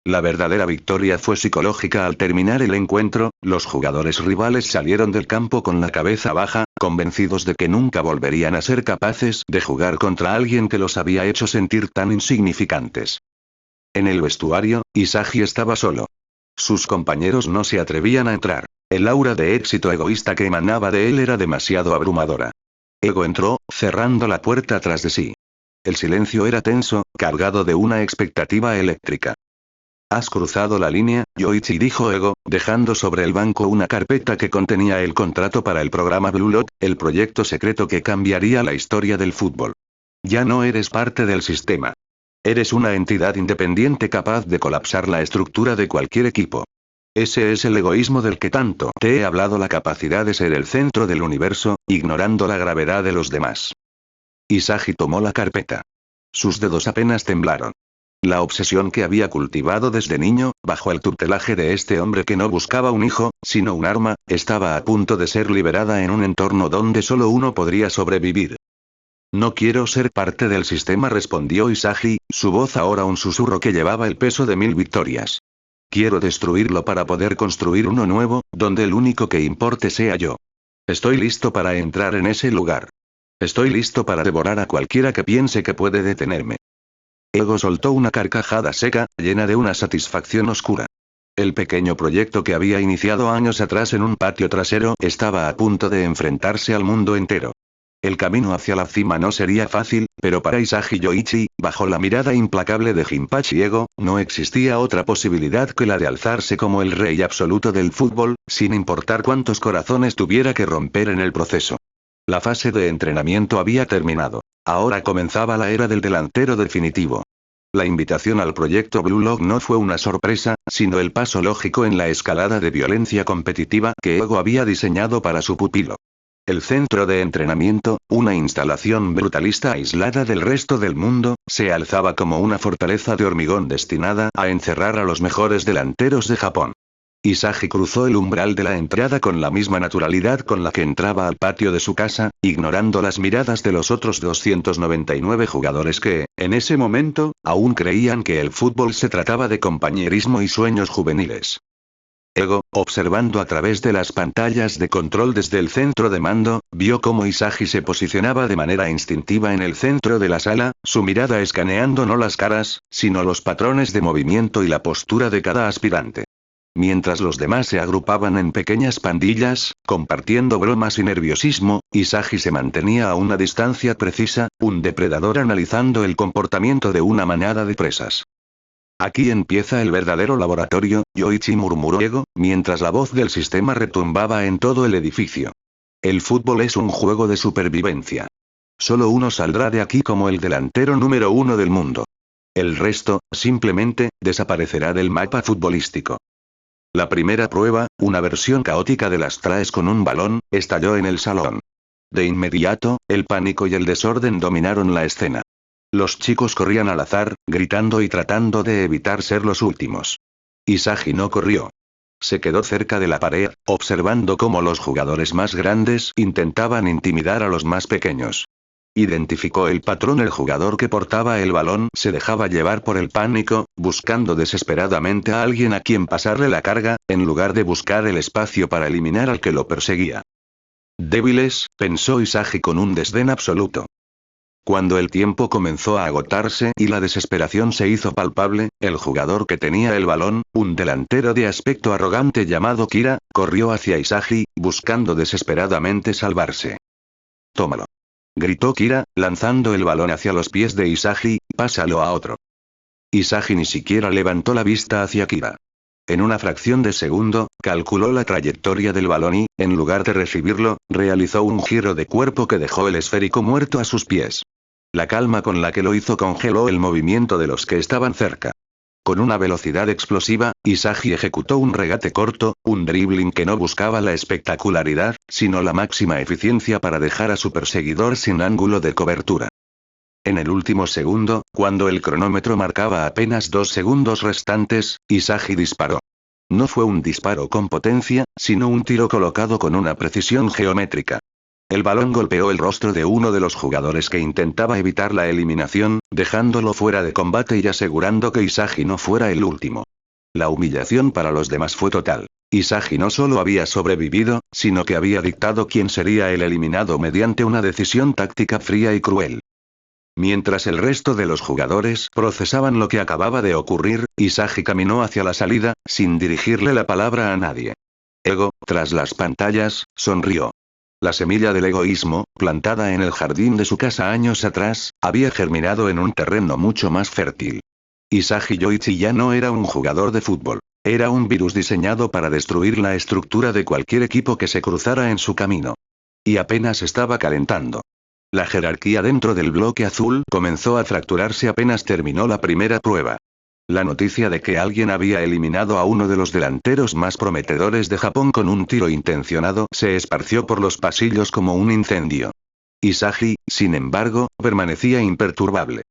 La verdadera victoria fue psicológica. Al terminar el encuentro, los jugadores rivales salieron del campo con la cabeza baja, convencidos de que nunca volverían a ser capaces de jugar contra alguien que los había hecho sentir tan insignificantes. En el vestuario, Isagi estaba solo. Sus compañeros no se atrevían a entrar. El aura de éxito egoísta que emanaba de él era demasiado abrumadora. Ego entró, cerrando la puerta tras de sí. El silencio era tenso, cargado de una expectativa eléctrica. «Has cruzado la línea, Yoichi», dijo Ego, dejando sobre el banco una carpeta que contenía el contrato para el programa Blue Lock, el proyecto secreto que cambiaría la historia del fútbol. «Ya no eres parte del sistema. Eres una entidad independiente capaz de colapsar la estructura de cualquier equipo. Ese es el egoísmo del que tanto te he hablado, la capacidad de ser el centro del universo, ignorando la gravedad de los demás». Isagi tomó la carpeta. Sus dedos apenas temblaron. La obsesión que había cultivado desde niño, bajo el tutelaje de este hombre que no buscaba un hijo, sino un arma, estaba a punto de ser liberada en un entorno donde solo uno podría sobrevivir. «No quiero ser parte del sistema», respondió Isagi, su voz ahora un susurro que llevaba el peso de 1000 victorias. «Quiero destruirlo para poder construir uno nuevo, donde el único que importe sea yo. Estoy listo para entrar en ese lugar. Estoy listo para devorar a cualquiera que piense que puede detenerme». Ego soltó una carcajada seca, llena de una satisfacción oscura. El pequeño proyecto que había iniciado años atrás en un patio trasero estaba a punto de enfrentarse al mundo entero. El camino hacia la cima no sería fácil, pero para Isagi Yoichi, bajo la mirada implacable de Jinpachi Ego, no existía otra posibilidad que la de alzarse como el rey absoluto del fútbol, sin importar cuántos corazones tuviera que romper en el proceso. La fase de entrenamiento había terminado. Ahora comenzaba la era del delantero definitivo. La invitación al proyecto Blue Lock no fue una sorpresa, sino el paso lógico en la escalada de violencia competitiva que Ego había diseñado para su pupilo. El centro de entrenamiento, una instalación brutalista aislada del resto del mundo, se alzaba como una fortaleza de hormigón destinada a encerrar a los mejores delanteros de Japón. Isagi cruzó el umbral de la entrada con la misma naturalidad con la que entraba al patio de su casa, ignorando las miradas de los otros 299 jugadores que, en ese momento, aún creían que el fútbol se trataba de compañerismo y sueños juveniles. Ego, observando a través de las pantallas de control desde el centro de mando, vio cómo Isagi se posicionaba de manera instintiva en el centro de la sala, su mirada escaneando no las caras, sino los patrones de movimiento y la postura de cada aspirante. Mientras los demás se agrupaban en pequeñas pandillas, compartiendo bromas y nerviosismo, Isagi se mantenía a una distancia precisa, un depredador analizando el comportamiento de una manada de presas. «Aquí empieza el verdadero laboratorio», Yoichi murmuró Ego, mientras la voz del sistema retumbaba en todo el edificio. «El fútbol es un juego de supervivencia. Solo uno saldrá de aquí como el delantero número 1 del mundo. El resto, simplemente, desaparecerá del mapa futbolístico». La primera prueba, una versión caótica de las traes con un balón, estalló en el salón. De inmediato, el pánico y el desorden dominaron la escena. Los chicos corrían al azar, gritando y tratando de evitar ser los últimos. Isagi no corrió. Se quedó cerca de la pared, observando cómo los jugadores más grandes intentaban intimidar a los más pequeños. Identificó el patrón: el jugador que portaba el balón se dejaba llevar por el pánico, buscando desesperadamente a alguien a quien pasarle la carga, en lugar de buscar el espacio para eliminar al que lo perseguía. Débiles, pensó Isagi con un desdén absoluto. Cuando el tiempo comenzó a agotarse y la desesperación se hizo palpable, el jugador que tenía el balón, un delantero de aspecto arrogante llamado Kira, corrió hacia Isagi, buscando desesperadamente salvarse. «Tómalo», gritó Kira, lanzando el balón hacia los pies de Isagi, «pásalo a otro». Isagi ni siquiera levantó la vista hacia Kira. En una fracción de segundo, calculó la trayectoria del balón y, en lugar de recibirlo, realizó un giro de cuerpo que dejó el esférico muerto a sus pies. La calma con la que lo hizo congeló el movimiento de los que estaban cerca. Con una velocidad explosiva, Isagi ejecutó un regate corto, un dribbling que no buscaba la espectacularidad, sino la máxima eficiencia para dejar a su perseguidor sin ángulo de cobertura. En el último segundo, cuando el cronómetro marcaba apenas 2 segundos restantes, Isagi disparó. No fue un disparo con potencia, sino un tiro colocado con una precisión geométrica. El balón golpeó el rostro de uno de los jugadores que intentaba evitar la eliminación, dejándolo fuera de combate y asegurando que Isagi no fuera el último. La humillación para los demás fue total. Isagi no solo había sobrevivido, sino que había dictado quién sería el eliminado mediante una decisión táctica fría y cruel. Mientras el resto de los jugadores procesaban lo que acababa de ocurrir, Isagi caminó hacia la salida, sin dirigirle la palabra a nadie. Ego, tras las pantallas, sonrió. La semilla del egoísmo, plantada en el jardín de su casa años atrás, había germinado en un terreno mucho más fértil. Isagi Yoichi ya no era un jugador de fútbol. Era un virus diseñado para destruir la estructura de cualquier equipo que se cruzara en su camino. Y apenas estaba calentando. La jerarquía dentro del bloque azul comenzó a fracturarse apenas terminó la primera prueba. La noticia de que alguien había eliminado a uno de los delanteros más prometedores de Japón con un tiro intencionado se esparció por los pasillos como un incendio. Isagi, sin embargo, permanecía imperturbable.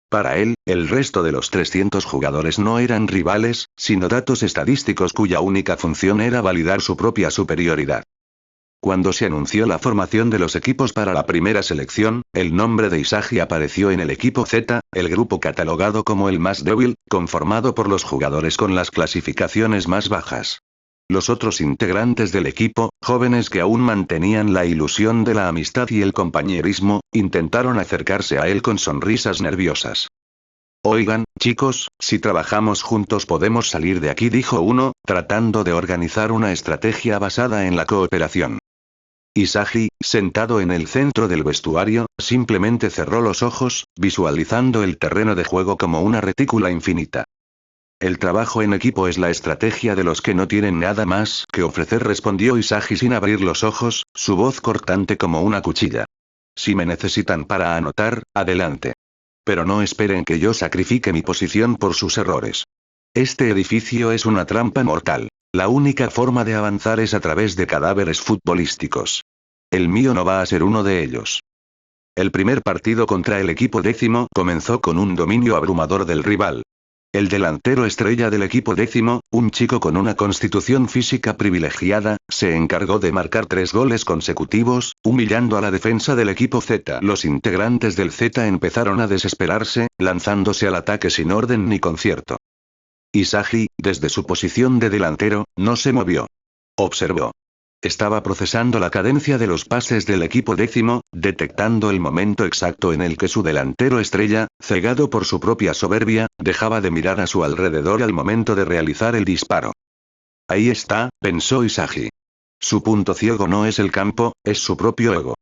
Para él, el resto de los 300 jugadores no eran rivales, sino datos estadísticos cuya única función era validar su propia superioridad. Cuando se anunció la formación de los equipos para la primera selección, el nombre de Isagi apareció en el equipo Z, el grupo catalogado como el más débil, conformado por los jugadores con las clasificaciones más bajas. Los otros integrantes del equipo, jóvenes que aún mantenían la ilusión de la amistad y el compañerismo, intentaron acercarse a él con sonrisas nerviosas. «Oigan, chicos, si trabajamos juntos podemos salir de aquí», dijo uno, tratando de organizar una estrategia basada en la cooperación. Isagi, sentado en el centro del vestuario, simplemente cerró los ojos, visualizando el terreno de juego como una retícula infinita. «El trabajo en equipo es la estrategia de los que no tienen nada más que ofrecer», respondió Isagi sin abrir los ojos, su voz cortante como una cuchilla. «Si me necesitan para anotar, adelante. Pero no esperen que yo sacrifique mi posición por sus errores. Este edificio es una trampa mortal. La única forma de avanzar es a través de cadáveres futbolísticos. El mío no va a ser uno de ellos». El primer partido contra el equipo 10 comenzó con un dominio abrumador del rival. El delantero estrella del equipo 10, un chico con una constitución física privilegiada, se encargó de marcar 3 goles consecutivos, humillando a la defensa del equipo Z. Los integrantes del Z empezaron a desesperarse, lanzándose al ataque sin orden ni concierto. Isagi, desde su posición de delantero, no se movió. Observó. Estaba procesando la cadencia de los pases del equipo 10, detectando el momento exacto en el que su delantero estrella, cegado por su propia soberbia, dejaba de mirar a su alrededor al momento de realizar el disparo. «Ahí está», pensó Isagi. Su punto ciego no es el campo, es su propio ego.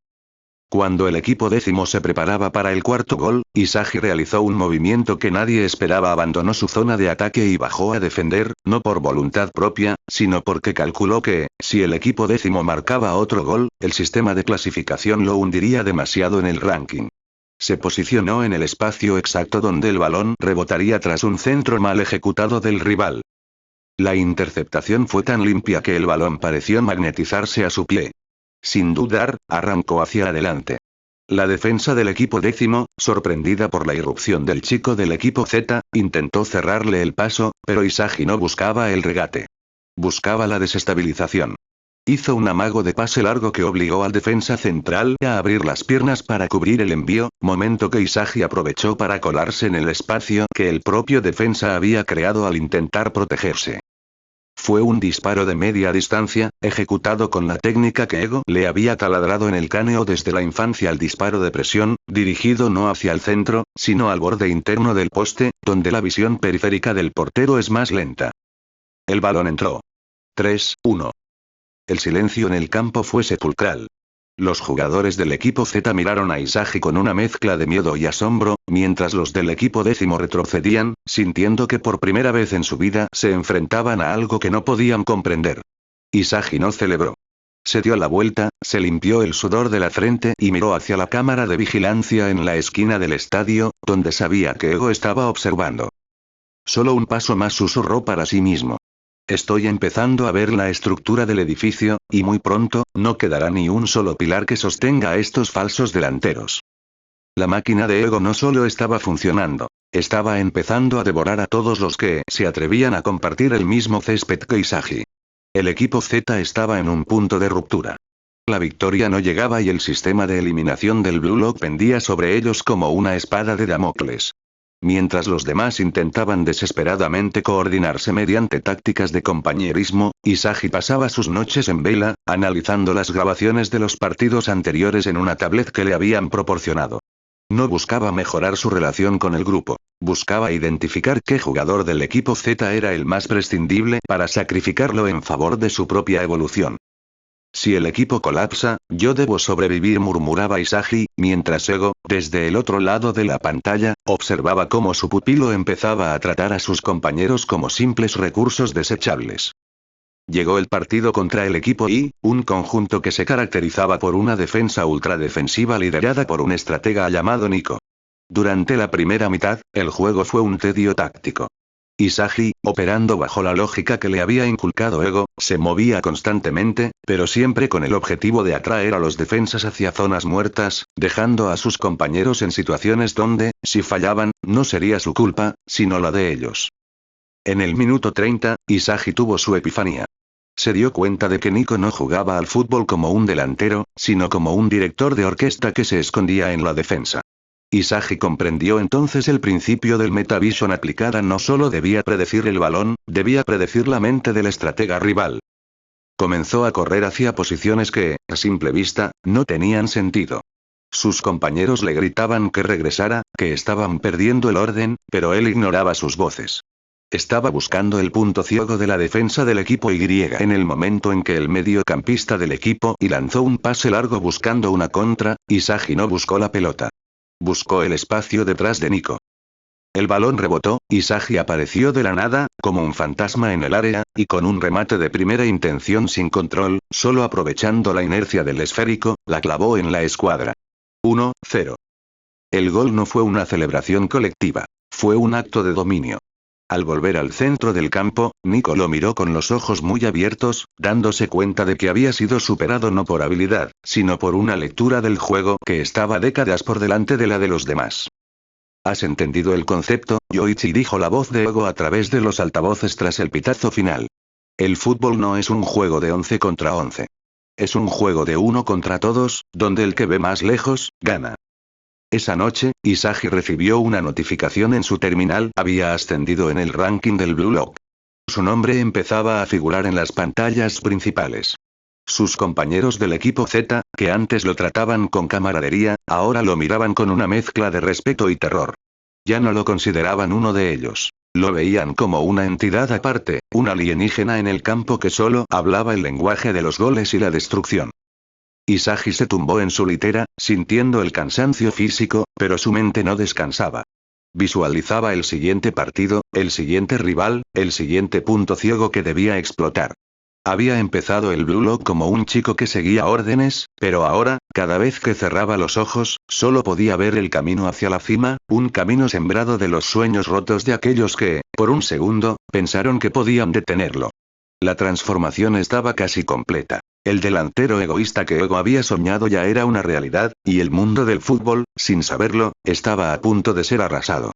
Cuando el equipo 10 se preparaba para el cuarto gol, Isagi realizó un movimiento que nadie esperaba: abandonó su zona de ataque y bajó a defender, no por voluntad propia, sino porque calculó que, si el equipo 10 marcaba otro gol, el sistema de clasificación lo hundiría demasiado en el ranking. Se posicionó en el espacio exacto donde el balón rebotaría tras un centro mal ejecutado del rival. La interceptación fue tan limpia que el balón pareció magnetizarse a su pie. Sin dudar, arrancó hacia adelante. La defensa del equipo 10, sorprendida por la irrupción del chico del equipo Z, intentó cerrarle el paso, pero Isagi no buscaba el regate. Buscaba la desestabilización. Hizo un amago de pase largo que obligó al defensa central a abrir las piernas para cubrir el envío, momento que Isagi aprovechó para colarse en el espacio que el propio defensa había creado al intentar protegerse. Fue un disparo de media distancia, ejecutado con la técnica que Ego le había taladrado en el cráneo desde la infancia. El disparo de presión, dirigido no hacia el centro, sino al borde interno del poste, donde la visión periférica del portero es más lenta. El balón entró. 3-1. El silencio en el campo fue sepulcral. Los jugadores del equipo Z miraron a Isagi con una mezcla de miedo y asombro, mientras los del equipo décimo retrocedían, sintiendo que por primera vez en su vida se enfrentaban a algo que no podían comprender. Isagi no celebró. Se dio la vuelta, se limpió el sudor de la frente y miró hacia la cámara de vigilancia en la esquina del estadio, donde sabía que Ego estaba observando. Solo un paso más, susurró para sí mismo. Estoy empezando a ver la estructura del edificio, y muy pronto, no quedará ni un solo pilar que sostenga a estos falsos delanteros. La máquina de Ego no solo estaba funcionando, estaba empezando a devorar a todos los que se atrevían a compartir el mismo césped que Isagi. El equipo Z estaba en un punto de ruptura. La victoria no llegaba y el sistema de eliminación del Blue Lock pendía sobre ellos como una espada de Damocles. Mientras los demás intentaban desesperadamente coordinarse mediante tácticas de compañerismo, Isagi pasaba sus noches en vela, analizando las grabaciones de los partidos anteriores en una tablet que le habían proporcionado. No buscaba mejorar su relación con el grupo. Buscaba identificar qué jugador del equipo Z era el más prescindible para sacrificarlo en favor de su propia evolución. Si el equipo colapsa, yo debo sobrevivir, murmuraba Isagi, mientras Ego, desde el otro lado de la pantalla, observaba cómo su pupilo empezaba a tratar a sus compañeros como simples recursos desechables. Llegó el partido contra el equipo Y, un conjunto que se caracterizaba por una defensa ultradefensiva liderada por un estratega llamado Nico. Durante la primera mitad, el juego fue un tedio táctico. Isagi, operando bajo la lógica que le había inculcado Ego, se movía constantemente, pero siempre con el objetivo de atraer a los defensas hacia zonas muertas, dejando a sus compañeros en situaciones donde, si fallaban, no sería su culpa, sino la de ellos. En el minuto 30, Isagi tuvo su epifanía. Se dio cuenta de que Nico no jugaba al fútbol como un delantero, sino como un director de orquesta que se escondía en la defensa. Isagi comprendió entonces el principio del Metavision aplicada. No solo debía predecir el balón, debía predecir la mente del estratega rival. Comenzó a correr hacia posiciones que, a simple vista, no tenían sentido. Sus compañeros le gritaban que regresara, que estaban perdiendo el orden, pero él ignoraba sus voces. Estaba buscando el punto ciego de la defensa del equipo Y en el momento en que el mediocampista del equipo Y lanzó un pase largo buscando una contra. Isagi no buscó la pelota. Buscó el espacio detrás de Nico. El balón rebotó, Isagi apareció de la nada, como un fantasma en el área, y con un remate de primera intención sin control, solo aprovechando la inercia del esférico, la clavó en la escuadra. 1-0. El gol no fue una celebración colectiva. Fue un acto de dominio. Al volver al centro del campo, Nico lo miró con los ojos muy abiertos, dándose cuenta de que había sido superado no por habilidad, sino por una lectura del juego que estaba décadas por delante de la de los demás. ¿Has entendido el concepto, Yoichi?, dijo la voz de Ego a través de los altavoces tras el pitazo final. El fútbol no es un juego de 11 contra 11. Es un juego de 1 contra todos, donde el que ve más lejos, gana. Esa noche, Isagi recibió una notificación en su terminal. Había ascendido en el ranking del Blue Lock. Su nombre empezaba a figurar en las pantallas principales. Sus compañeros del equipo Z, que antes lo trataban con camaradería, ahora lo miraban con una mezcla de respeto y terror. Ya no lo consideraban uno de ellos. Lo veían como una entidad aparte, un alienígena en el campo que solo hablaba el lenguaje de los goles y la destrucción. Isagi se tumbó en su litera, sintiendo el cansancio físico, pero su mente no descansaba. Visualizaba el siguiente partido, el siguiente rival, el siguiente punto ciego que debía explotar. Había empezado el Blue Lock como un chico que seguía órdenes, pero ahora, cada vez que cerraba los ojos, solo podía ver el camino hacia la cima, un camino sembrado de los sueños rotos de aquellos que, por un segundo, pensaron que podían detenerlo. La transformación estaba casi completa. El delantero egoísta que Ego había soñado ya era una realidad, y el mundo del fútbol, sin saberlo, estaba a punto de ser arrasado.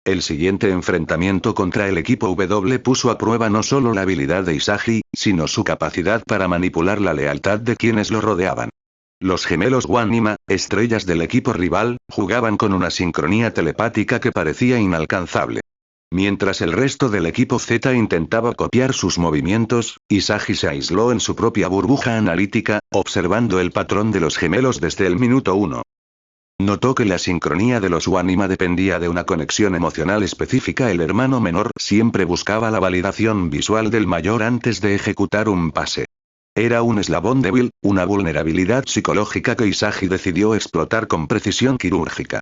El siguiente enfrentamiento contra el equipo W puso a prueba no solo la habilidad de Isagi, sino su capacidad para manipular la lealtad de quienes lo rodeaban. Los gemelos Wanima, estrellas del equipo rival, jugaban con una sincronía telepática que parecía inalcanzable. Mientras el resto del equipo Z intentaba copiar sus movimientos, Isagi se aisló en su propia burbuja analítica, observando el patrón de los gemelos desde el minuto 1. Notó que la sincronía de los Wanima dependía de una conexión emocional específica. El hermano menor siempre buscaba la validación visual del mayor antes de ejecutar un pase. Era un eslabón débil, una vulnerabilidad psicológica que Isagi decidió explotar con precisión quirúrgica.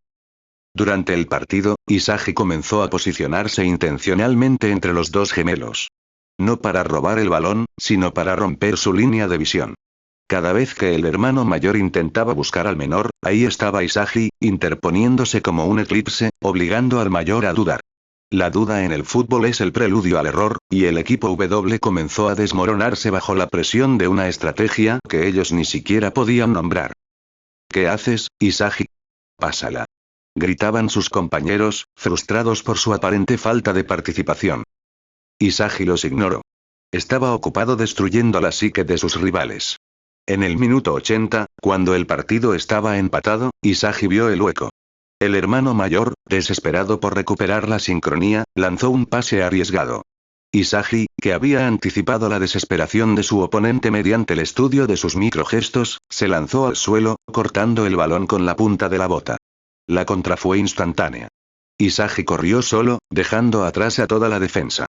Durante el partido, Isagi comenzó a posicionarse intencionalmente entre los dos gemelos. No para robar el balón, sino para romper su línea de visión. Cada vez que el hermano mayor intentaba buscar al menor, ahí estaba Isagi, interponiéndose como un eclipse, obligando al mayor a dudar. La duda en el fútbol es el preludio al error, y el equipo W comenzó a desmoronarse bajo la presión de una estrategia que ellos ni siquiera podían nombrar. ¿Qué haces, Isagi? Pásala. Gritaban sus compañeros, frustrados por su aparente falta de participación. Isagi los ignoró. Estaba ocupado destruyendo la psique de sus rivales. En el minuto 80, cuando el partido estaba empatado, Isagi vio el hueco. El hermano mayor, desesperado por recuperar la sincronía, lanzó un pase arriesgado. Isagi, que había anticipado la desesperación de su oponente mediante el estudio de sus microgestos, se lanzó al suelo, cortando el balón con la punta de la bota. La contra fue instantánea. Isagi corrió solo, dejando atrás a toda la defensa.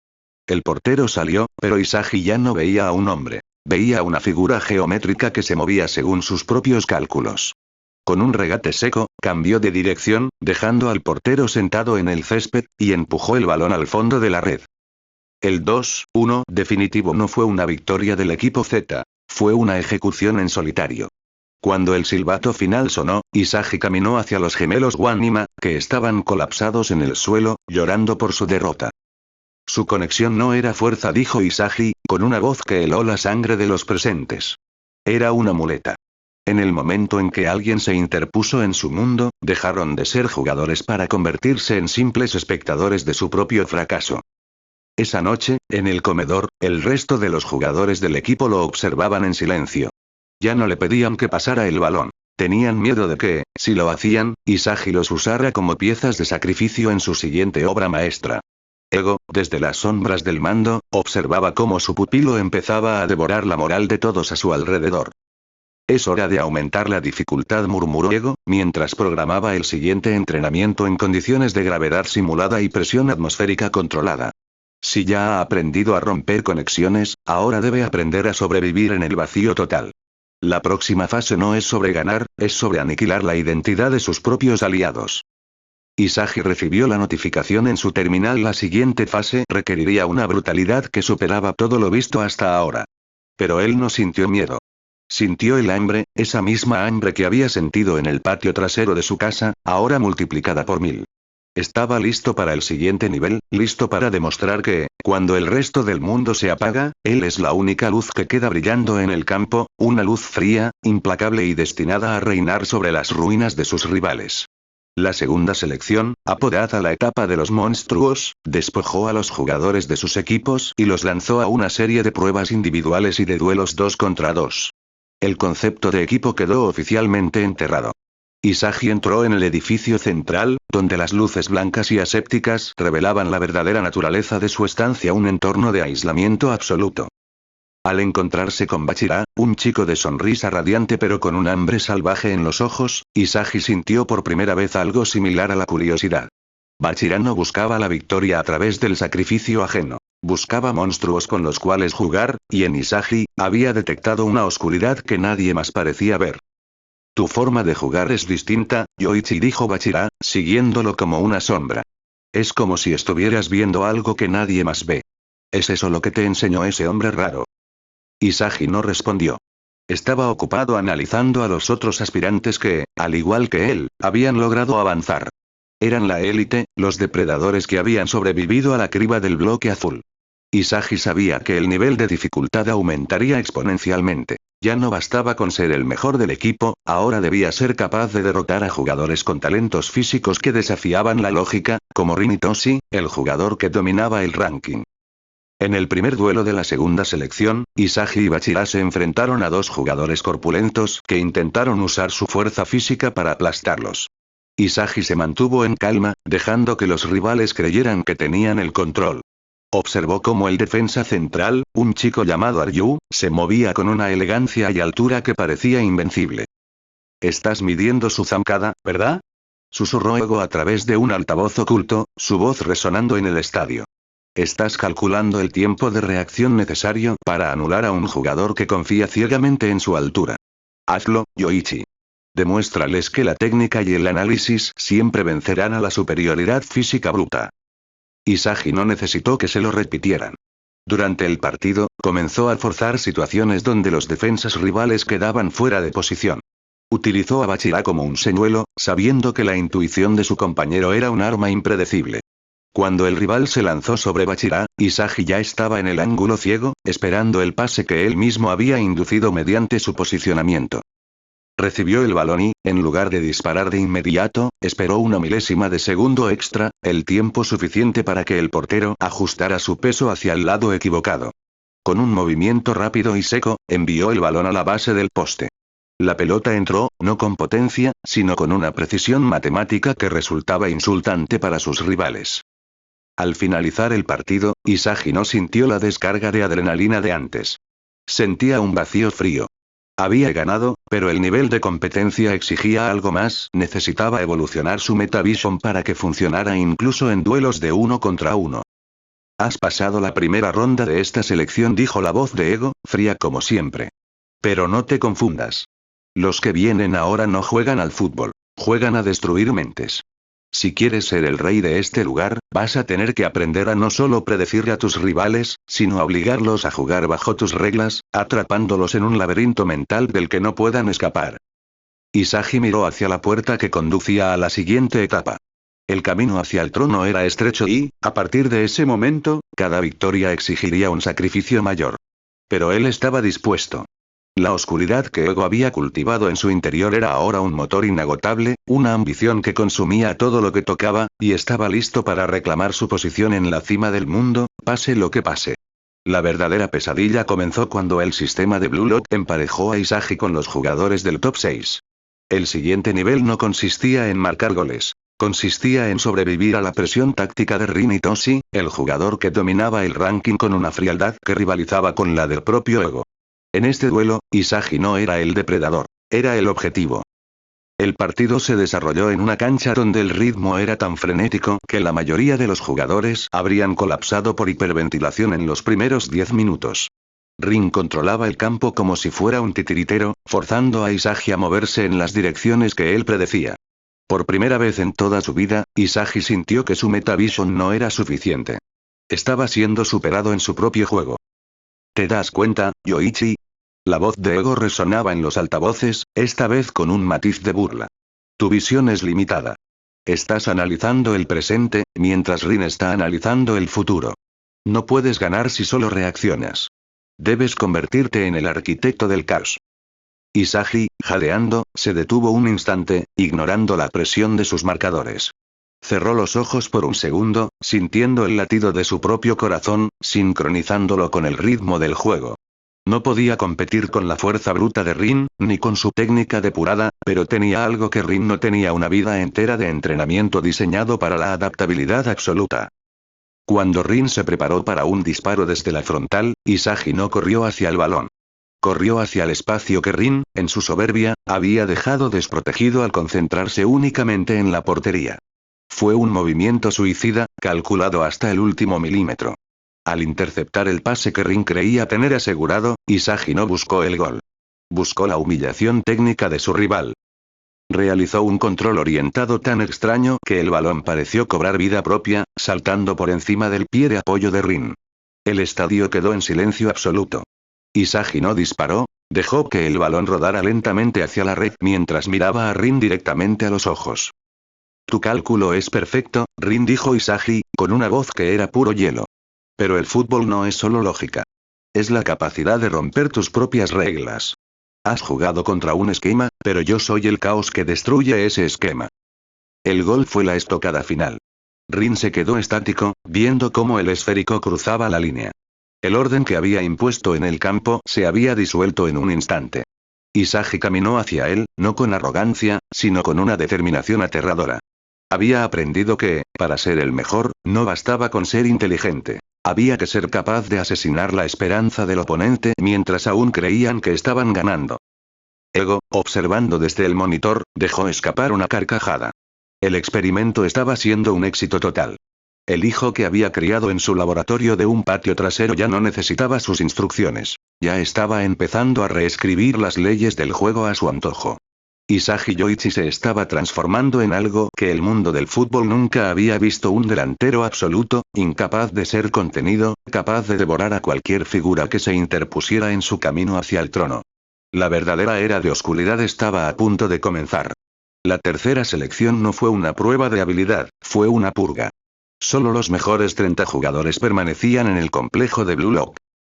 El portero salió, pero Isagi ya no veía a un hombre. Veía una figura geométrica que se movía según sus propios cálculos. Con un regate seco, cambió de dirección, dejando al portero sentado en el césped, y empujó el balón al fondo de la red. El 2-1 definitivo no fue una victoria del equipo Z, fue una ejecución en solitario. Cuando el silbato final sonó, Isagi caminó hacia los gemelos Wanima, que estaban colapsados en el suelo, llorando por su derrota. Su conexión no era fuerza, dijo Isagi, con una voz que heló la sangre de los presentes. Era una muleta. En el momento en que alguien se interpuso en su mundo, dejaron de ser jugadores para convertirse en simples espectadores de su propio fracaso. Esa noche, en el comedor, el resto de los jugadores del equipo lo observaban en silencio. Ya no le pedían que pasara el balón. Tenían miedo de que, si lo hacían, Isagi los usara como piezas de sacrificio en su siguiente obra maestra. Ego, desde las sombras del mando, observaba cómo su pupilo empezaba a devorar la moral de todos a su alrededor. Es hora de aumentar la dificultad, murmuró Ego, mientras programaba el siguiente entrenamiento en condiciones de gravedad simulada y presión atmosférica controlada. Si ya ha aprendido a romper conexiones, ahora debe aprender a sobrevivir en el vacío total. La próxima fase no es sobre ganar, es sobre aniquilar la identidad de sus propios aliados. Isagi recibió la notificación en su terminal. La siguiente fase requeriría una brutalidad que superaba todo lo visto hasta ahora. Pero él no sintió miedo. Sintió el hambre, esa misma hambre que había sentido en el patio trasero de su casa, ahora multiplicada por 1000. Estaba listo para el siguiente nivel, listo para demostrar que, cuando el resto del mundo se apaga, él es la única luz que queda brillando en el campo, una luz fría, implacable y destinada a reinar sobre las ruinas de sus rivales. La segunda selección, apodada la etapa de los monstruos, despojó a los jugadores de sus equipos y los lanzó a una serie de pruebas individuales y de duelos 2 contra 2. El concepto de equipo quedó oficialmente enterrado. Isagi entró en el edificio central, donde las luces blancas y asépticas revelaban la verdadera naturaleza de su estancia, un entorno de aislamiento absoluto. Al encontrarse con Bachira, un chico de sonrisa radiante pero con un hambre salvaje en los ojos, Isagi sintió por primera vez algo similar a la curiosidad. Bachira no buscaba la victoria a través del sacrificio ajeno. Buscaba monstruos con los cuales jugar, y en Isagi, había detectado una oscuridad que nadie más parecía ver. Tu forma de jugar es distinta, Yoichi, dijo Bachira, siguiéndolo como una sombra. Es como si estuvieras viendo algo que nadie más ve. ¿Es eso lo que te enseñó ese hombre raro? Isagi no respondió. Estaba ocupado analizando a los otros aspirantes que, al igual que él, habían logrado avanzar. Eran la élite, los depredadores que habían sobrevivido a la criba del bloque azul. Isagi sabía que el nivel de dificultad aumentaría exponencialmente. Ya no bastaba con ser el mejor del equipo, ahora debía ser capaz de derrotar a jugadores con talentos físicos que desafiaban la lógica, como Rin Itoshi, el jugador que dominaba el ranking. En el primer duelo de la segunda selección, Isagi y Bachira se enfrentaron a dos jugadores corpulentos que intentaron usar su fuerza física para aplastarlos. Isagi se mantuvo en calma, dejando que los rivales creyeran que tenían el control. Observó cómo el defensa central, un chico llamado Aryu, se movía con una elegancia y altura que parecía invencible. «Estás midiendo su zancada, ¿verdad?», susurró Ego a través de un altavoz oculto, su voz resonando en el estadio. «Estás calculando el tiempo de reacción necesario para anular a un jugador que confía ciegamente en su altura. Hazlo, Yoichi. Demuéstrales que la técnica y el análisis siempre vencerán a la superioridad física bruta». Isagi no necesitó que se lo repitieran. Durante el partido, comenzó a forzar situaciones donde los defensas rivales quedaban fuera de posición. Utilizó a Bachira como un señuelo, sabiendo que la intuición de su compañero era un arma impredecible. Cuando el rival se lanzó sobre Bachira, Isagi ya estaba en el ángulo ciego, esperando el pase que él mismo había inducido mediante su posicionamiento. Recibió el balón y, en lugar de disparar de inmediato, esperó una milésima de segundo extra, el tiempo suficiente para que el portero ajustara su peso hacia el lado equivocado. Con un movimiento rápido y seco, envió el balón a la base del poste. La pelota entró, no con potencia, sino con una precisión matemática que resultaba insultante para sus rivales. Al finalizar el partido, Isagi no sintió la descarga de adrenalina de antes. Sentía un vacío frío. Había ganado, pero el nivel de competencia exigía algo más, necesitaba evolucionar su Metavision para que funcionara incluso en duelos de 1 contra 1. «Has pasado la primera ronda de esta selección», dijo la voz de Ego, fría como siempre. «Pero no te confundas. Los que vienen ahora no juegan al fútbol, juegan a destruir mentes. Si quieres ser el rey de este lugar, vas a tener que aprender a no solo predecir a tus rivales, sino a obligarlos a jugar bajo tus reglas, atrapándolos en un laberinto mental del que no puedan escapar». Isagi miró hacia la puerta que conducía a la siguiente etapa. El camino hacia el trono era estrecho y, a partir de ese momento, cada victoria exigiría un sacrificio mayor. Pero él estaba dispuesto. La oscuridad que Ego había cultivado en su interior era ahora un motor inagotable, una ambición que consumía todo lo que tocaba, y estaba listo para reclamar su posición en la cima del mundo, pase lo que pase. La verdadera pesadilla comenzó cuando el sistema de Blue Lock emparejó a Isagi con los jugadores del top 6. El siguiente nivel no consistía en marcar goles. Consistía en sobrevivir a la presión táctica de Rin Itoshi, el jugador que dominaba el ranking con una frialdad que rivalizaba con la del propio Ego. En este duelo, Isagi no era el depredador, era el objetivo. El partido se desarrolló en una cancha donde el ritmo era tan frenético que la mayoría de los jugadores habrían colapsado por hiperventilación en los primeros 10 minutos. Rin controlaba el campo como si fuera un titiritero, forzando a Isagi a moverse en las direcciones que él predecía. Por primera vez en toda su vida, Isagi sintió que su Metavision no era suficiente. Estaba siendo superado en su propio juego. ¿Te das cuenta, Yoichi? La voz de Ego resonaba en los altavoces, esta vez con un matiz de burla. Tu visión es limitada. Estás analizando el presente, mientras Rin está analizando el futuro. No puedes ganar si solo reaccionas. Debes convertirte en el arquitecto del caos. Isagi, jadeando, se detuvo un instante, ignorando la presión de sus marcadores. Cerró los ojos por un segundo, sintiendo el latido de su propio corazón, sincronizándolo con el ritmo del juego. No podía competir con la fuerza bruta de Rin, ni con su técnica depurada, pero tenía algo que Rin no tenía: una vida entera de entrenamiento diseñado para la adaptabilidad absoluta. Cuando Rin se preparó para un disparo desde la frontal, Isagi no corrió hacia el balón. Corrió hacia el espacio que Rin, en su soberbia, había dejado desprotegido al concentrarse únicamente en la portería. Fue un movimiento suicida, calculado hasta el último milímetro. Al interceptar el pase que Rin creía tener asegurado, Isagi no buscó el gol. Buscó la humillación técnica de su rival. Realizó un control orientado tan extraño que el balón pareció cobrar vida propia, saltando por encima del pie de apoyo de Rin. El estadio quedó en silencio absoluto. Isagi no disparó, dejó que el balón rodara lentamente hacia la red mientras miraba a Rin directamente a los ojos. Tu cálculo es perfecto, Rin, dijo Isagi, con una voz que era puro hielo. Pero el fútbol no es solo lógica. Es la capacidad de romper tus propias reglas. Has jugado contra un esquema, pero yo soy el caos que destruye ese esquema. El gol fue la estocada final. Rin se quedó estático, viendo cómo el esférico cruzaba la línea. El orden que había impuesto en el campo se había disuelto en un instante. Isagi caminó hacia él, no con arrogancia, sino con una determinación aterradora. Había aprendido que, para ser el mejor, no bastaba con ser inteligente. Había que ser capaz de asesinar la esperanza del oponente mientras aún creían que estaban ganando. Ego, observando desde el monitor, dejó escapar una carcajada. El experimento estaba siendo un éxito total. El hijo que había criado en su laboratorio de un patio trasero ya no necesitaba sus instrucciones. Ya estaba empezando a reescribir las leyes del juego a su antojo. Isagi Yoichi se estaba transformando en algo que el mundo del fútbol nunca había visto: un delantero absoluto, incapaz de ser contenido, capaz de devorar a cualquier figura que se interpusiera en su camino hacia el trono. La verdadera era de oscuridad estaba a punto de comenzar. La tercera selección no fue una prueba de habilidad, fue una purga. Solo los mejores 30 jugadores permanecían en el complejo de Blue Lock.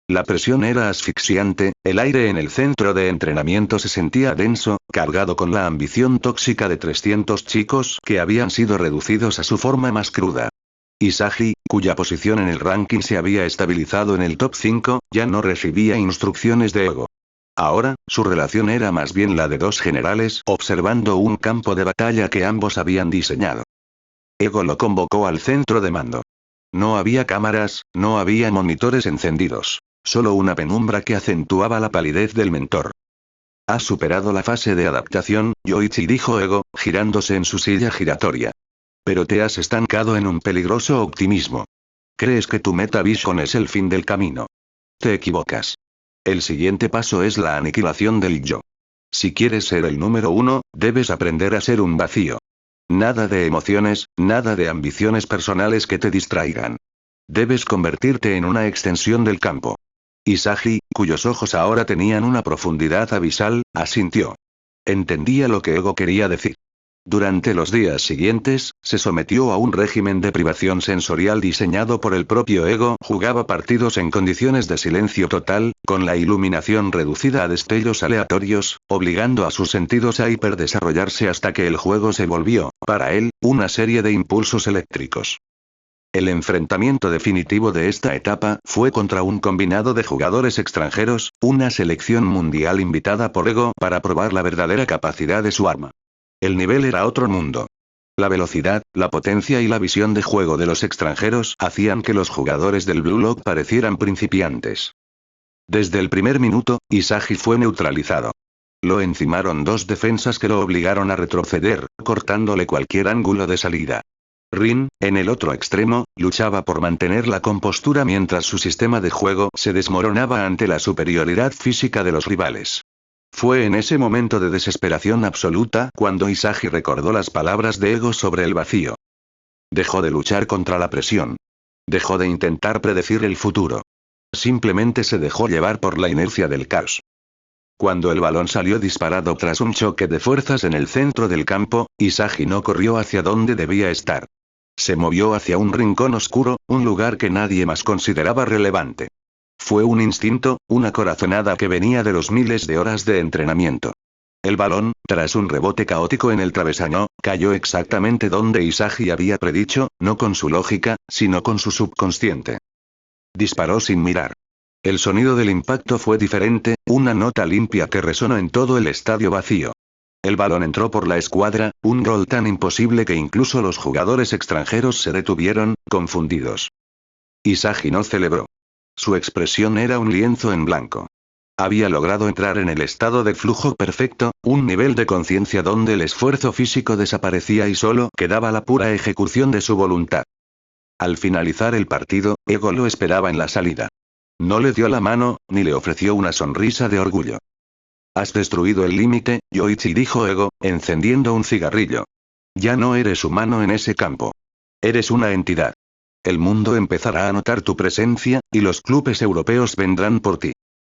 La presión era asfixiante, el aire en el centro de entrenamiento se sentía denso, cargado con la ambición tóxica de 300 chicos que habían sido reducidos a su forma más cruda. Isagi, cuya posición en el ranking se había estabilizado en el top 5, ya no recibía instrucciones de Ego. Ahora, su relación era más bien la de dos generales observando un campo de batalla que ambos habían diseñado. Ego lo convocó al centro de mando. No había cámaras, no había monitores encendidos. Solo una penumbra que acentuaba la palidez del mentor. «Has superado la fase de adaptación, Yoichi», dijo Ego, girándose en su silla giratoria. «Pero te has estancado en un peligroso optimismo. Crees que tu Meta Vision es el fin del camino. Te equivocas. El siguiente paso es la aniquilación del yo. Si quieres ser el número 1, debes aprender a ser un vacío. Nada de emociones, nada de ambiciones personales que te distraigan. Debes convertirte en una extensión del campo». Isagi, cuyos ojos ahora tenían una profundidad abisal, asintió. Entendía lo que Ego quería decir. Durante los días siguientes, se sometió a un régimen de privación sensorial diseñado por el propio Ego, jugaba partidos en condiciones de silencio total, con la iluminación reducida a destellos aleatorios, obligando a sus sentidos a hiperdesarrollarse hasta que el juego se volvió, para él, una serie de impulsos eléctricos. El enfrentamiento definitivo de esta etapa fue contra un combinado de jugadores extranjeros, una selección mundial invitada por Ego para probar la verdadera capacidad de su arma. El nivel era otro mundo. La velocidad, la potencia y la visión de juego de los extranjeros hacían que los jugadores del Blue Lock parecieran principiantes. Desde el primer minuto, Isagi fue neutralizado. Lo encimaron dos defensas que lo obligaron a retroceder, cortándole cualquier ángulo de salida. Rin, en el otro extremo, luchaba por mantener la compostura mientras su sistema de juego se desmoronaba ante la superioridad física de los rivales. Fue en ese momento de desesperación absoluta cuando Isagi recordó las palabras de Ego sobre el vacío. Dejó de luchar contra la presión. Dejó de intentar predecir el futuro. Simplemente se dejó llevar por la inercia del caos. Cuando el balón salió disparado tras un choque de fuerzas en el centro del campo, Isagi no corrió hacia donde debía estar. Se movió hacia un rincón oscuro, un lugar que nadie más consideraba relevante. Fue un instinto, una corazonada que venía de los miles de horas de entrenamiento. El balón, tras un rebote caótico en el travesaño, cayó exactamente donde Isagi había predicho, no con su lógica, sino con su subconsciente. Disparó sin mirar. El sonido del impacto fue diferente, una nota limpia que resonó en todo el estadio vacío. El balón entró por la escuadra, un gol tan imposible que incluso los jugadores extranjeros se detuvieron, confundidos. Isagi no celebró. Su expresión era un lienzo en blanco. Había logrado entrar en el estado de flujo perfecto, un nivel de conciencia donde el esfuerzo físico desaparecía y solo quedaba la pura ejecución de su voluntad. Al finalizar el partido, Ego lo esperaba en la salida. No le dio la mano, ni le ofreció una sonrisa de orgullo. «Has destruido el límite, Yoichi», dijo Ego, encendiendo un cigarrillo. «Ya no eres humano en ese campo. Eres una entidad. El mundo empezará a notar tu presencia, y los clubes europeos vendrán por ti.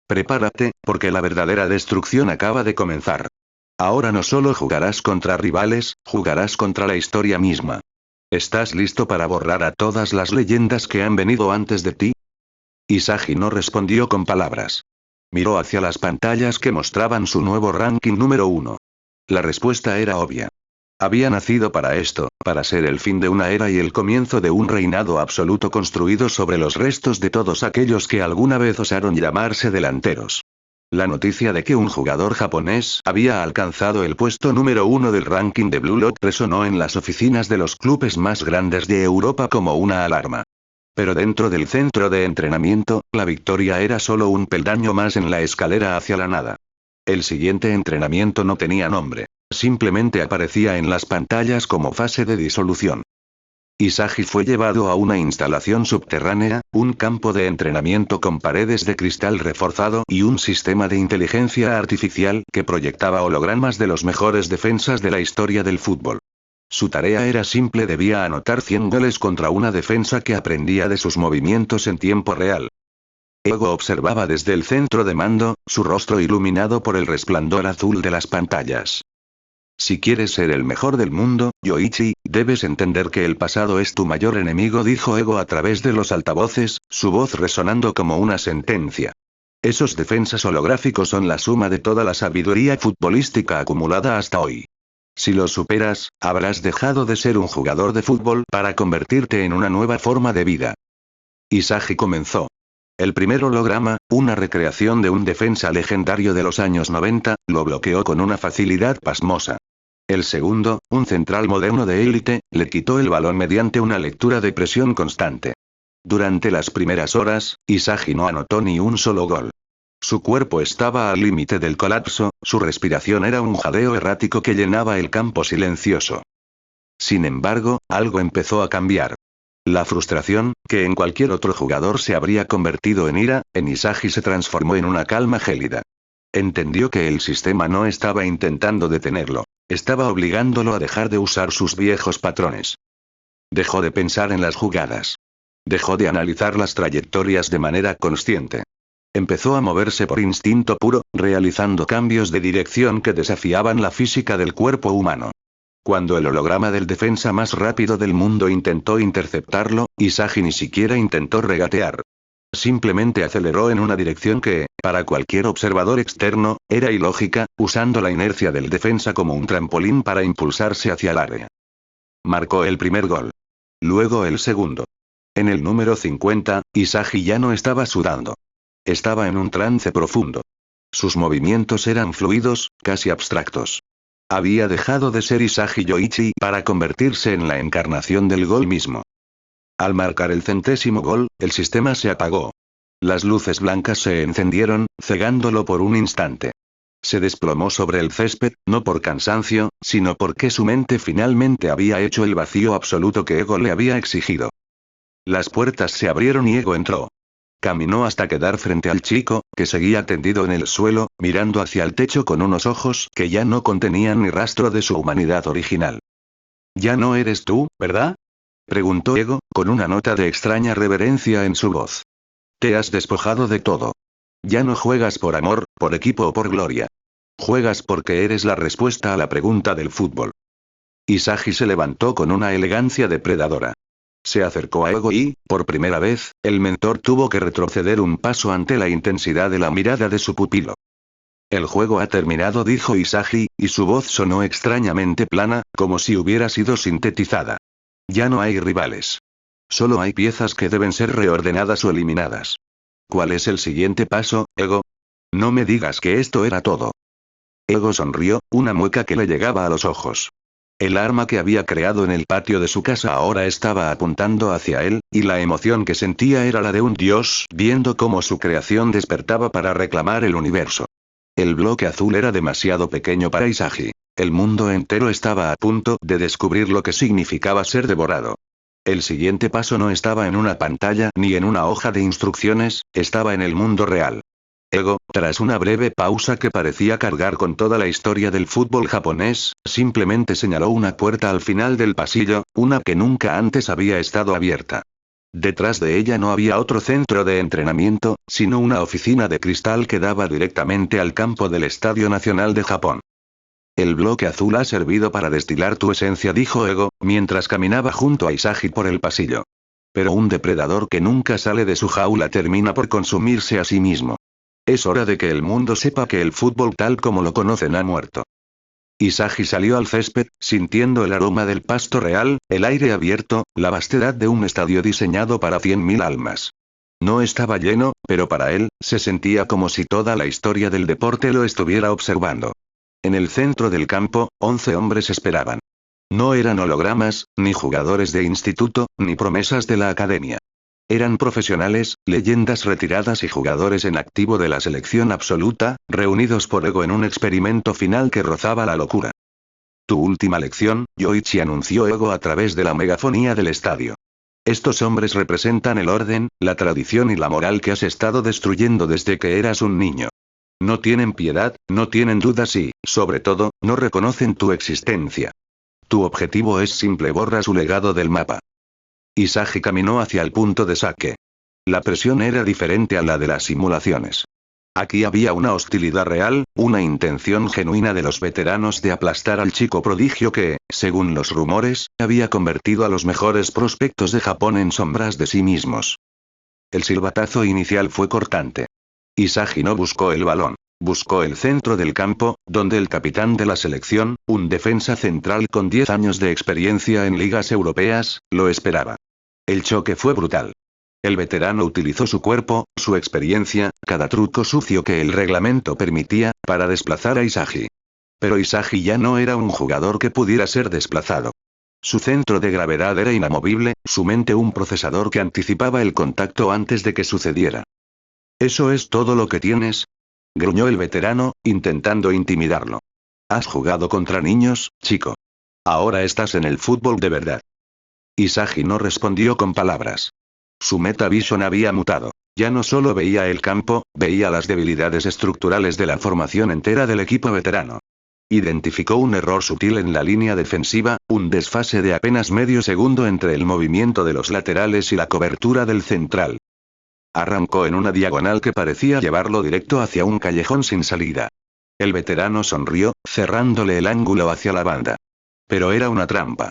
Prepárate, porque la verdadera destrucción acaba de comenzar. Ahora no solo jugarás contra rivales, jugarás contra la historia misma. ¿Estás listo para borrar a todas las leyendas que han venido antes de ti?» Isagi no respondió con palabras. Miró hacia las pantallas que mostraban su nuevo ranking número 1. La respuesta era obvia. Había nacido para esto, para ser el fin de una era y el comienzo de un reinado absoluto construido sobre los restos de todos aquellos que alguna vez osaron llamarse delanteros. La noticia de que un jugador japonés había alcanzado el puesto número 1 del ranking de Blue Lock resonó en las oficinas de los clubes más grandes de Europa como una alarma. Pero dentro del centro de entrenamiento, la victoria era solo un peldaño más en la escalera hacia la nada. El siguiente entrenamiento no tenía nombre. Simplemente aparecía en las pantallas como fase de disolución. Isagi fue llevado a una instalación subterránea, un campo de entrenamiento con paredes de cristal reforzado y un sistema de inteligencia artificial que proyectaba hologramas de los mejores defensas de la historia del fútbol. Su tarea era simple: debía anotar 100 goles contra una defensa que aprendía de sus movimientos en tiempo real. Ego observaba desde el centro de mando, su rostro iluminado por el resplandor azul de las pantallas. Si quieres ser el mejor del mundo, Yoichi, debes entender que el pasado es tu mayor enemigo, dijo Ego a través de los altavoces, su voz resonando como una sentencia. Esos defensas holográficos son la suma de toda la sabiduría futbolística acumulada hasta hoy. Si los superas, habrás dejado de ser un jugador de fútbol para convertirte en una nueva forma de vida. Isagi comenzó. El primer holograma, una recreación de un defensa legendario de los años 90, lo bloqueó con una facilidad pasmosa. El segundo, un central moderno de élite, le quitó el balón mediante una lectura de presión constante. Durante las primeras horas, Isagi no anotó ni un solo gol. Su cuerpo estaba al límite del colapso, su respiración era un jadeo errático que llenaba el campo silencioso. Sin embargo, algo empezó a cambiar. La frustración, que en cualquier otro jugador se habría convertido en ira, en Isagi se transformó en una calma gélida. Entendió que el sistema no estaba intentando detenerlo. Estaba obligándolo a dejar de usar sus viejos patrones. Dejó de pensar en las jugadas. Dejó de analizar las trayectorias de manera consciente. Empezó a moverse por instinto puro, realizando cambios de dirección que desafiaban la física del cuerpo humano. Cuando el holograma del defensa más rápido del mundo intentó interceptarlo, Isagi ni siquiera intentó regatear. Simplemente aceleró en una dirección que, para cualquier observador externo, era ilógica, usando la inercia del defensa como un trampolín para impulsarse hacia el área. Marcó el primer gol. Luego el segundo. En el número 50, Isagi ya no estaba sudando. Estaba en un trance profundo. Sus movimientos eran fluidos, casi abstractos. Había dejado de ser Isagi Yoichi para convertirse en la encarnación del gol mismo. Al marcar el 100º gol, el sistema se apagó. Las luces blancas se encendieron, cegándolo por un instante. Se desplomó sobre el césped, no por cansancio, sino porque su mente finalmente había hecho el vacío absoluto que Ego le había exigido. Las puertas se abrieron y Ego entró. Caminó hasta quedar frente al chico, que seguía tendido en el suelo, mirando hacia el techo con unos ojos que ya no contenían ni rastro de su humanidad original. «¿Ya no eres tú, verdad?», preguntó Ego, con una nota de extraña reverencia en su voz. «Te has despojado de todo. Ya no juegas por amor, por equipo o por gloria. Juegas porque eres la respuesta a la pregunta del fútbol». Isagi se levantó con una elegancia depredadora. Se acercó a Ego y, por primera vez, el mentor tuvo que retroceder un paso ante la intensidad de la mirada de su pupilo. «El juego ha terminado», dijo Isagi, y su voz sonó extrañamente plana, como si hubiera sido sintetizada. «Ya no hay rivales. Solo hay piezas que deben ser reordenadas o eliminadas. ¿Cuál es el siguiente paso, Ego? No me digas que esto era todo». Ego sonrió, una mueca que le llegaba a los ojos. El arma que había creado en el patio de su casa ahora estaba apuntando hacia él, y la emoción que sentía era la de un dios viendo cómo su creación despertaba para reclamar el universo. El bloque azul era demasiado pequeño para Isagi. El mundo entero estaba a punto de descubrir lo que significaba ser devorado. El siguiente paso no estaba en una pantalla ni en una hoja de instrucciones, estaba en el mundo real. Ego, tras una breve pausa que parecía cargar con toda la historia del fútbol japonés, simplemente señaló una puerta al final del pasillo, una que nunca antes había estado abierta. Detrás de ella no había otro centro de entrenamiento, sino una oficina de cristal que daba directamente al campo del Estadio Nacional de Japón. «El bloque azul ha servido para destilar tu esencia», dijo Ego, mientras caminaba junto a Isagi por el pasillo. «Pero un depredador que nunca sale de su jaula termina por consumirse a sí mismo. Es hora de que el mundo sepa que el fútbol tal como lo conocen ha muerto. Isagi salió al césped, sintiendo el aroma del pasto real, el aire abierto, la vastedad de un estadio diseñado para 100.000 almas. No estaba lleno, pero para él, se sentía como si toda la historia del deporte lo estuviera observando. En el centro del campo, 11 hombres esperaban. No eran hologramas, ni jugadores de instituto, ni promesas de la academia. Eran profesionales, leyendas retiradas y jugadores en activo de la selección absoluta, reunidos por ego en un experimento final que rozaba la locura. Tu última lección, Yoichi, anunció Ego a través de la megafonía del estadio. Estos hombres representan el orden, la tradición y la moral que has estado destruyendo desde que eras un niño. No tienen piedad, no tienen dudas y, sobre todo, no reconocen tu existencia. Tu objetivo es simple: borra su legado del mapa. Isagi caminó hacia el punto de saque. La presión era diferente a la de las simulaciones. Aquí había una hostilidad real, una intención genuina de los veteranos de aplastar al chico prodigio que, según los rumores, había convertido a los mejores prospectos de Japón en sombras de sí mismos. El silbatazo inicial fue cortante. Isagi no buscó el balón. Buscó el centro del campo, donde el capitán de la selección, un defensa central con 10 años de experiencia en ligas europeas, lo esperaba. El choque fue brutal. El veterano utilizó su cuerpo, su experiencia, cada truco sucio que el reglamento permitía, para desplazar a Isagi. Pero Isagi ya no era un jugador que pudiera ser desplazado. Su centro de gravedad era inamovible, su mente un procesador que anticipaba el contacto antes de que sucediera. ¿Eso es todo lo que tienes?, gruñó el veterano, intentando intimidarlo. Has jugado contra niños, chico. Ahora estás en el fútbol de verdad. Isagi no respondió con palabras. Su metavision había mutado. Ya no solo veía el campo, veía las debilidades estructurales de la formación entera del equipo veterano. Identificó un error sutil en la línea defensiva, un desfase de apenas medio segundo entre el movimiento de los laterales y la cobertura del central. Arrancó en una diagonal que parecía llevarlo directo hacia un callejón sin salida. El veterano sonrió, cerrándole el ángulo hacia la banda. Pero era una trampa.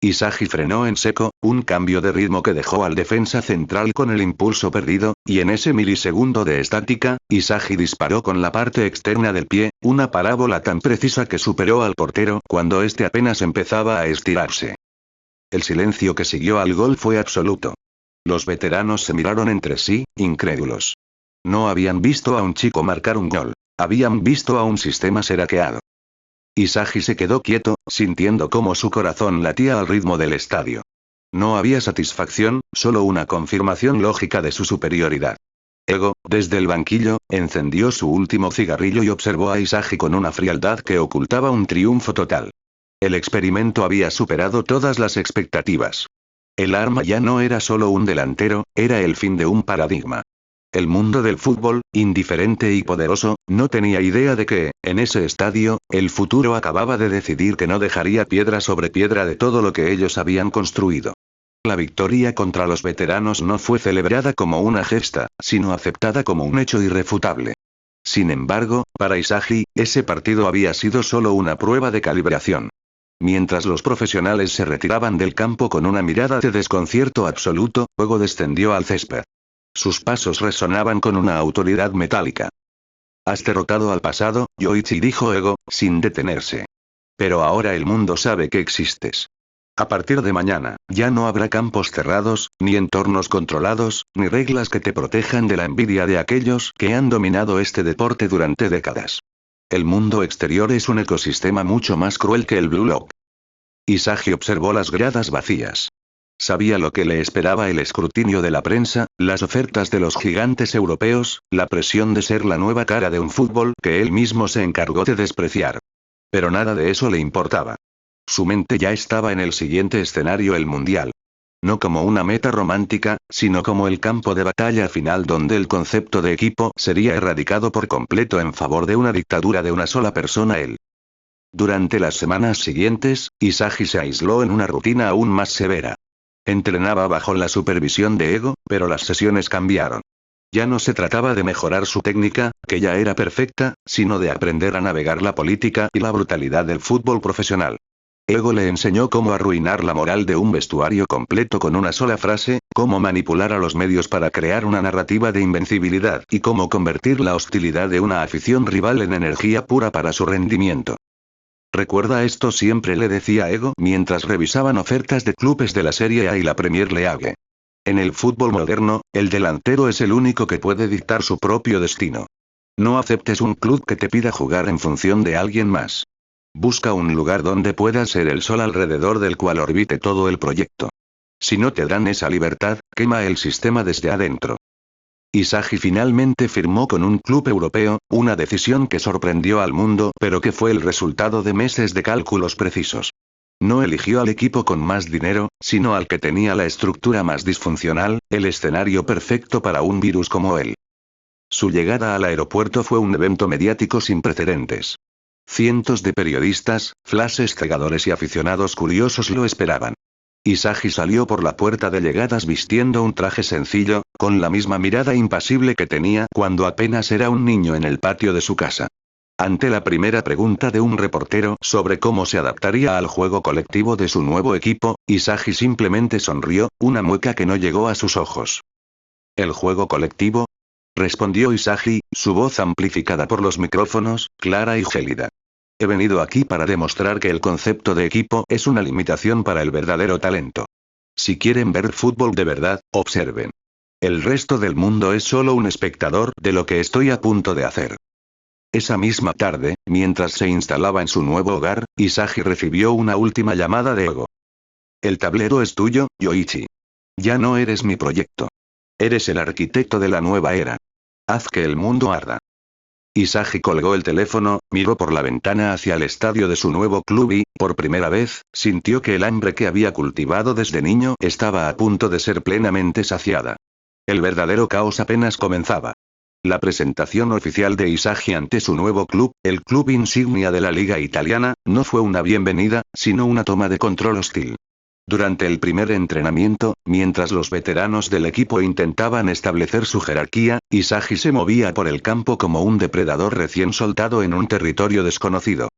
Isagi frenó en seco, un cambio de ritmo que dejó al defensa central con el impulso perdido, y en ese milisegundo de estática, Isagi disparó con la parte externa del pie, una parábola tan precisa que superó al portero cuando éste apenas empezaba a estirarse. El silencio que siguió al gol fue absoluto. Los veteranos se miraron entre sí, incrédulos. No habían visto a un chico marcar un gol. Habían visto a un sistema ser hackeado. Isagi se quedó quieto, sintiendo cómo su corazón latía al ritmo del estadio. No había satisfacción, solo una confirmación lógica de su superioridad. Ego, desde el banquillo, encendió su último cigarrillo y observó a Isagi con una frialdad que ocultaba un triunfo total. El experimento había superado todas las expectativas. El arma ya no era solo un delantero, era el fin de un paradigma. El mundo del fútbol, indiferente y poderoso, no tenía idea de que, en ese estadio, el futuro acababa de decidir que no dejaría piedra sobre piedra de todo lo que ellos habían construido. La victoria contra los veteranos no fue celebrada como una gesta, sino aceptada como un hecho irrefutable. Sin embargo, para Isagi, ese partido había sido solo una prueba de calibración. Mientras los profesionales se retiraban del campo con una mirada de desconcierto absoluto, Ego descendió al césped. Sus pasos resonaban con una autoridad metálica. Has derrotado al pasado, Yoichi, dijo Ego, sin detenerse. Pero ahora el mundo sabe que existes. A partir de mañana, ya no habrá campos cerrados, ni entornos controlados, ni reglas que te protejan de la envidia de aquellos que han dominado este deporte durante décadas. El mundo exterior es un ecosistema mucho más cruel que el Blue Lock. Isagi observó las gradas vacías. Sabía lo que le esperaba: el escrutinio de la prensa, las ofertas de los gigantes europeos, la presión de ser la nueva cara de un fútbol que él mismo se encargó de despreciar. Pero nada de eso le importaba. Su mente ya estaba en el siguiente escenario: el mundial. No como una meta romántica, sino como el campo de batalla final donde el concepto de equipo sería erradicado por completo en favor de una dictadura de una sola persona: él. Durante las semanas siguientes, Isagi se aisló en una rutina aún más severa. Entrenaba bajo la supervisión de Ego, pero las sesiones cambiaron. Ya no se trataba de mejorar su técnica, que ya era perfecta, sino de aprender a navegar la política y la brutalidad del fútbol profesional. Ego le enseñó cómo arruinar la moral de un vestuario completo con una sola frase, cómo manipular a los medios para crear una narrativa de invencibilidad y cómo convertir la hostilidad de una afición rival en energía pura para su rendimiento. Recuerda esto, siempre le decía Ego mientras revisaban ofertas de clubes de la Serie A y la Premier League. En el fútbol moderno, el delantero es el único que puede dictar su propio destino. No aceptes un club que te pida jugar en función de alguien más. Busca un lugar donde puedas ser el sol alrededor del cual orbite todo el proyecto. Si no te dan esa libertad, quema el sistema desde adentro. Isagi finalmente firmó con un club europeo, una decisión que sorprendió al mundo, pero que fue el resultado de meses de cálculos precisos. No eligió al equipo con más dinero, sino al que tenía la estructura más disfuncional, el escenario perfecto para un virus como él. Su llegada al aeropuerto fue un evento mediático sin precedentes. Cientos de periodistas, flashes cegadores y aficionados curiosos lo esperaban. Isagi salió por la puerta de llegadas vistiendo un traje sencillo, con la misma mirada impasible que tenía cuando apenas era un niño en el patio de su casa. Ante la primera pregunta de un reportero sobre cómo se adaptaría al juego colectivo de su nuevo equipo, Isagi simplemente sonrió, una mueca que no llegó a sus ojos. ¿El juego colectivo? Respondió Isagi, su voz amplificada por los micrófonos, clara y gélida. He venido aquí para demostrar que el concepto de equipo es una limitación para el verdadero talento. Si quieren ver fútbol de verdad, observen. El resto del mundo es solo un espectador de lo que estoy a punto de hacer. Esa misma tarde, mientras se instalaba en su nuevo hogar, Isagi recibió una última llamada de Ego. El tablero es tuyo, Yoichi. Ya no eres mi proyecto. Eres el arquitecto de la nueva era. Haz que el mundo arda. Isagi colgó el teléfono, miró por la ventana hacia el estadio de su nuevo club y, por primera vez, sintió que el hambre que había cultivado desde niño estaba a punto de ser plenamente saciada. El verdadero caos apenas comenzaba. La presentación oficial de Isagi ante su nuevo club, el club insignia de la liga italiana, no fue una bienvenida, sino una toma de control hostil. Durante el primer entrenamiento, mientras los veteranos del equipo intentaban establecer su jerarquía, Isagi se movía por el campo como un depredador recién soltado en un territorio desconocido.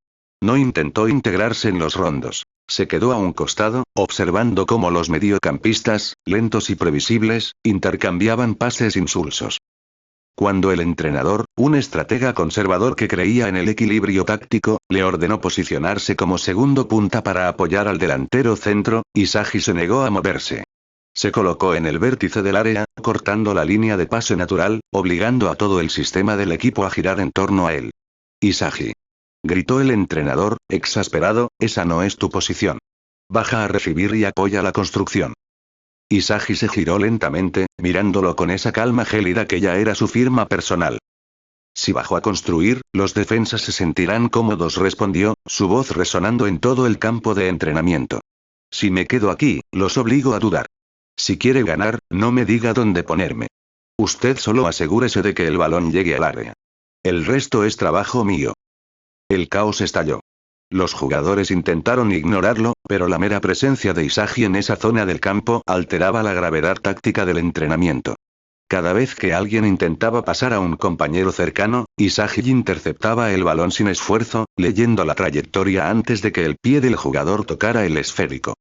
No intentó integrarse en los rondos. Se quedó a un costado, observando cómo los mediocampistas, lentos y previsibles, intercambiaban pases insulsos. Cuando el entrenador, un estratega conservador que creía en el equilibrio táctico, le ordenó posicionarse como segundo punta para apoyar al delantero centro, Isagi se negó a moverse. Se colocó en el vértice del área, cortando la línea de pase natural, obligando a todo el sistema del equipo a girar en torno a él. Isagi. Gritó el entrenador, exasperado, esa no es tu posición. Baja a recibir y apoya la construcción. Isagi se giró lentamente, mirándolo con esa calma gélida que ya era su firma personal. Si bajo a construir, los defensas se sentirán cómodos, respondió, su voz resonando en todo el campo de entrenamiento. Si me quedo aquí, los obligo a dudar. Si quiere ganar, no me diga dónde ponerme. Usted solo asegúrese de que el balón llegue al área. El resto es trabajo mío. El caos estalló. Los jugadores intentaron ignorarlo, pero la mera presencia de Isagi en esa zona del campo alteraba la gravedad táctica del entrenamiento. Cada vez que alguien intentaba pasar a un compañero cercano, Isagi interceptaba el balón sin esfuerzo, leyendo la trayectoria antes de que el pie del jugador tocara el esférico.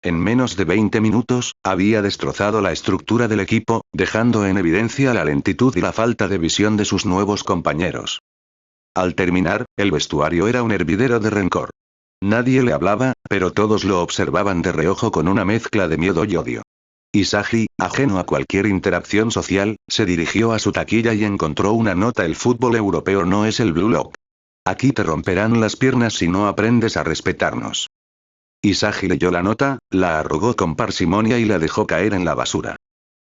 En menos de 20 minutos, había destrozado la estructura del equipo, dejando en evidencia la lentitud y la falta de visión de sus nuevos compañeros. Al terminar, el vestuario era un hervidero de rencor. Nadie le hablaba, pero todos lo observaban de reojo con una mezcla de miedo y odio. Isagi, ajeno a cualquier interacción social, se dirigió a su taquilla y encontró una nota: el fútbol europeo no es el Blue Lock. Aquí te romperán las piernas si no aprendes a respetarnos. Isagi leyó la nota, la arrugó con parsimonia y la dejó caer en la basura.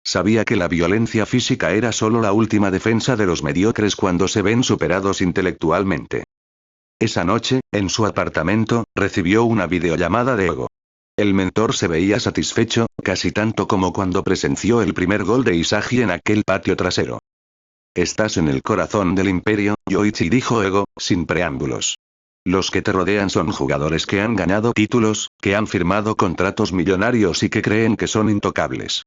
Sabía que la violencia física era solo la última defensa de los mediocres cuando se ven superados intelectualmente. Esa noche, en su apartamento, recibió una videollamada de Ego. El mentor se veía satisfecho, casi tanto como cuando presenció el primer gol de Isagi en aquel patio trasero. Estás en el corazón del imperio, Yoichi, dijo Ego, sin preámbulos. Los que te rodean son jugadores que han ganado títulos, que han firmado contratos millonarios y que creen que son intocables.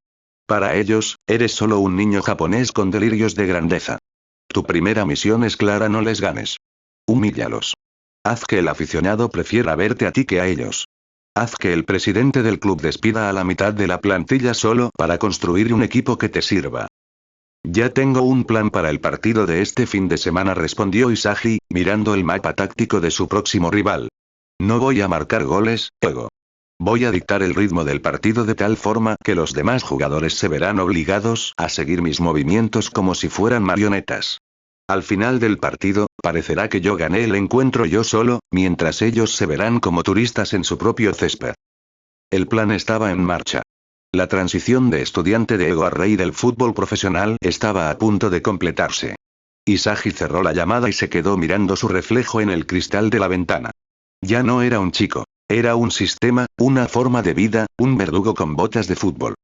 Para ellos, eres solo un niño japonés con delirios de grandeza. Tu primera misión es clara: no les ganes. Humíllalos. Haz que el aficionado prefiera verte a ti que a ellos. Haz que el presidente del club despida a la mitad de la plantilla solo para construir un equipo que te sirva. Ya tengo un plan para el partido de este fin de semana, respondió Isagi, mirando el mapa táctico de su próximo rival. No voy a marcar goles, Ego. Voy a dictar el ritmo del partido de tal forma que los demás jugadores se verán obligados a seguir mis movimientos como si fueran marionetas. Al final del partido, parecerá que yo gané el encuentro yo solo, mientras ellos se verán como turistas en su propio césped. El plan estaba en marcha. La transición de estudiante de Ego a rey del fútbol profesional estaba a punto de completarse. Isagi cerró la llamada y se quedó mirando su reflejo en el cristal de la ventana. Ya no era un chico. Era un sistema, una forma de vida, un verdugo con botas de fútbol.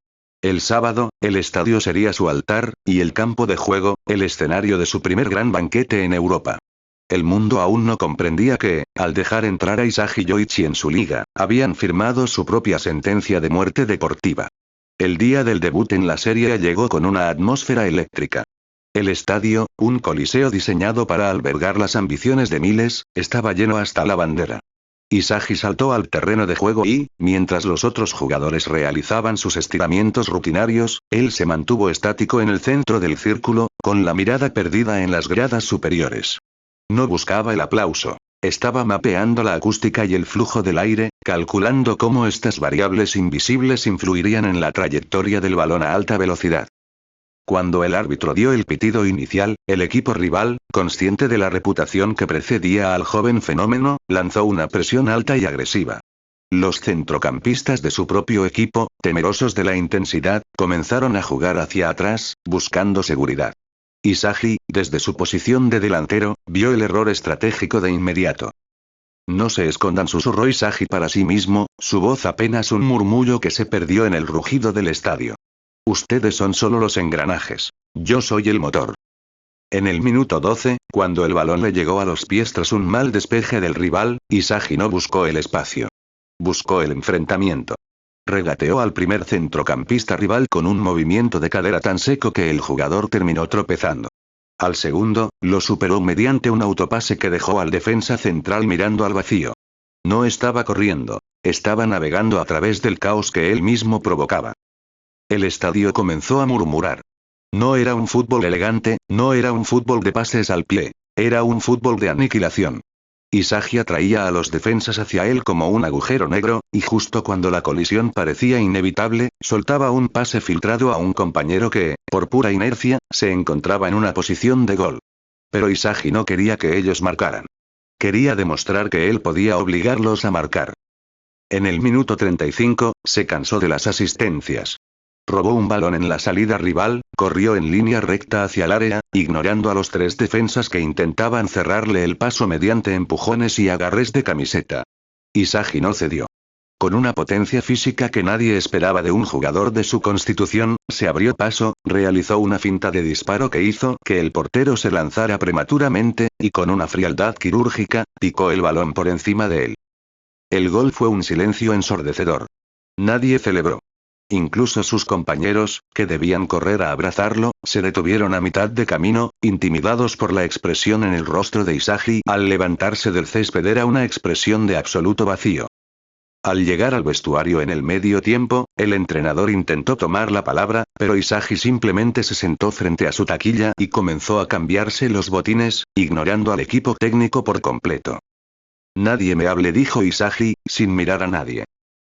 El sábado, el estadio sería su altar, y el campo de juego, el escenario de su primer gran banquete en Europa. El mundo aún no comprendía que, al dejar entrar a Isagi Yoichi en su liga, habían firmado su propia sentencia de muerte deportiva. El día del debut en la serie A llegó con una atmósfera eléctrica. El estadio, un coliseo diseñado para albergar las ambiciones de miles, estaba lleno hasta la bandera. Isagi saltó al terreno de juego y, mientras los otros jugadores realizaban sus estiramientos rutinarios, él se mantuvo estático en el centro del círculo, con la mirada perdida en las gradas superiores. No buscaba el aplauso. Estaba mapeando la acústica y el flujo del aire, calculando cómo estas variables invisibles influirían en la trayectoria del balón a alta velocidad. Cuando el árbitro dio el pitido inicial, el equipo rival, consciente de la reputación que precedía al joven fenómeno, lanzó una presión alta y agresiva. Los centrocampistas de su propio equipo, temerosos de la intensidad, comenzaron a jugar hacia atrás, buscando seguridad. Isagi, desde su posición de delantero, vio el error estratégico de inmediato. No se escondan, susurró Isagi para sí mismo, su voz apenas un murmullo que se perdió en el rugido del estadio. Ustedes son solo los engranajes. Yo soy el motor. En el minuto 12, cuando el balón le llegó a los pies tras un mal despeje del rival, Isagi no buscó el espacio. Buscó el enfrentamiento. Regateó al primer centrocampista rival con un movimiento de cadera tan seco que el jugador terminó tropezando. Al segundo, lo superó mediante un autopase que dejó al defensa central mirando al vacío. No estaba corriendo. Estaba navegando a través del caos que él mismo provocaba. El estadio comenzó a murmurar. No era un fútbol elegante, no era un fútbol de pases al pie. Era un fútbol de aniquilación. Isagi atraía a los defensas hacia él como un agujero negro, y justo cuando la colisión parecía inevitable, soltaba un pase filtrado a un compañero que, por pura inercia, se encontraba en una posición de gol. Pero Isagi no quería que ellos marcaran. Quería demostrar que él podía obligarlos a marcar. En el minuto 35, se cansó de las asistencias. Robó un balón en la salida rival, corrió en línea recta hacia el área, ignorando a los tres defensas que intentaban cerrarle el paso mediante empujones y agarres de camiseta. Isagi no cedió. Con una potencia física que nadie esperaba de un jugador de su constitución, se abrió paso, realizó una finta de disparo que hizo que el portero se lanzara prematuramente, y con una frialdad quirúrgica, picó el balón por encima de él. El gol fue un silencio ensordecedor. Nadie celebró. Incluso sus compañeros, que debían correr a abrazarlo, se detuvieron a mitad de camino, intimidados por la expresión en el rostro de Isagi. Al levantarse del césped era una expresión de absoluto vacío. Al llegar al vestuario en el medio tiempo, el entrenador intentó tomar la palabra, pero Isagi simplemente se sentó frente a su taquilla y comenzó a cambiarse los botines, ignorando al equipo técnico por completo. Nadie me hable, dijo Isagi, sin mirar a nadie.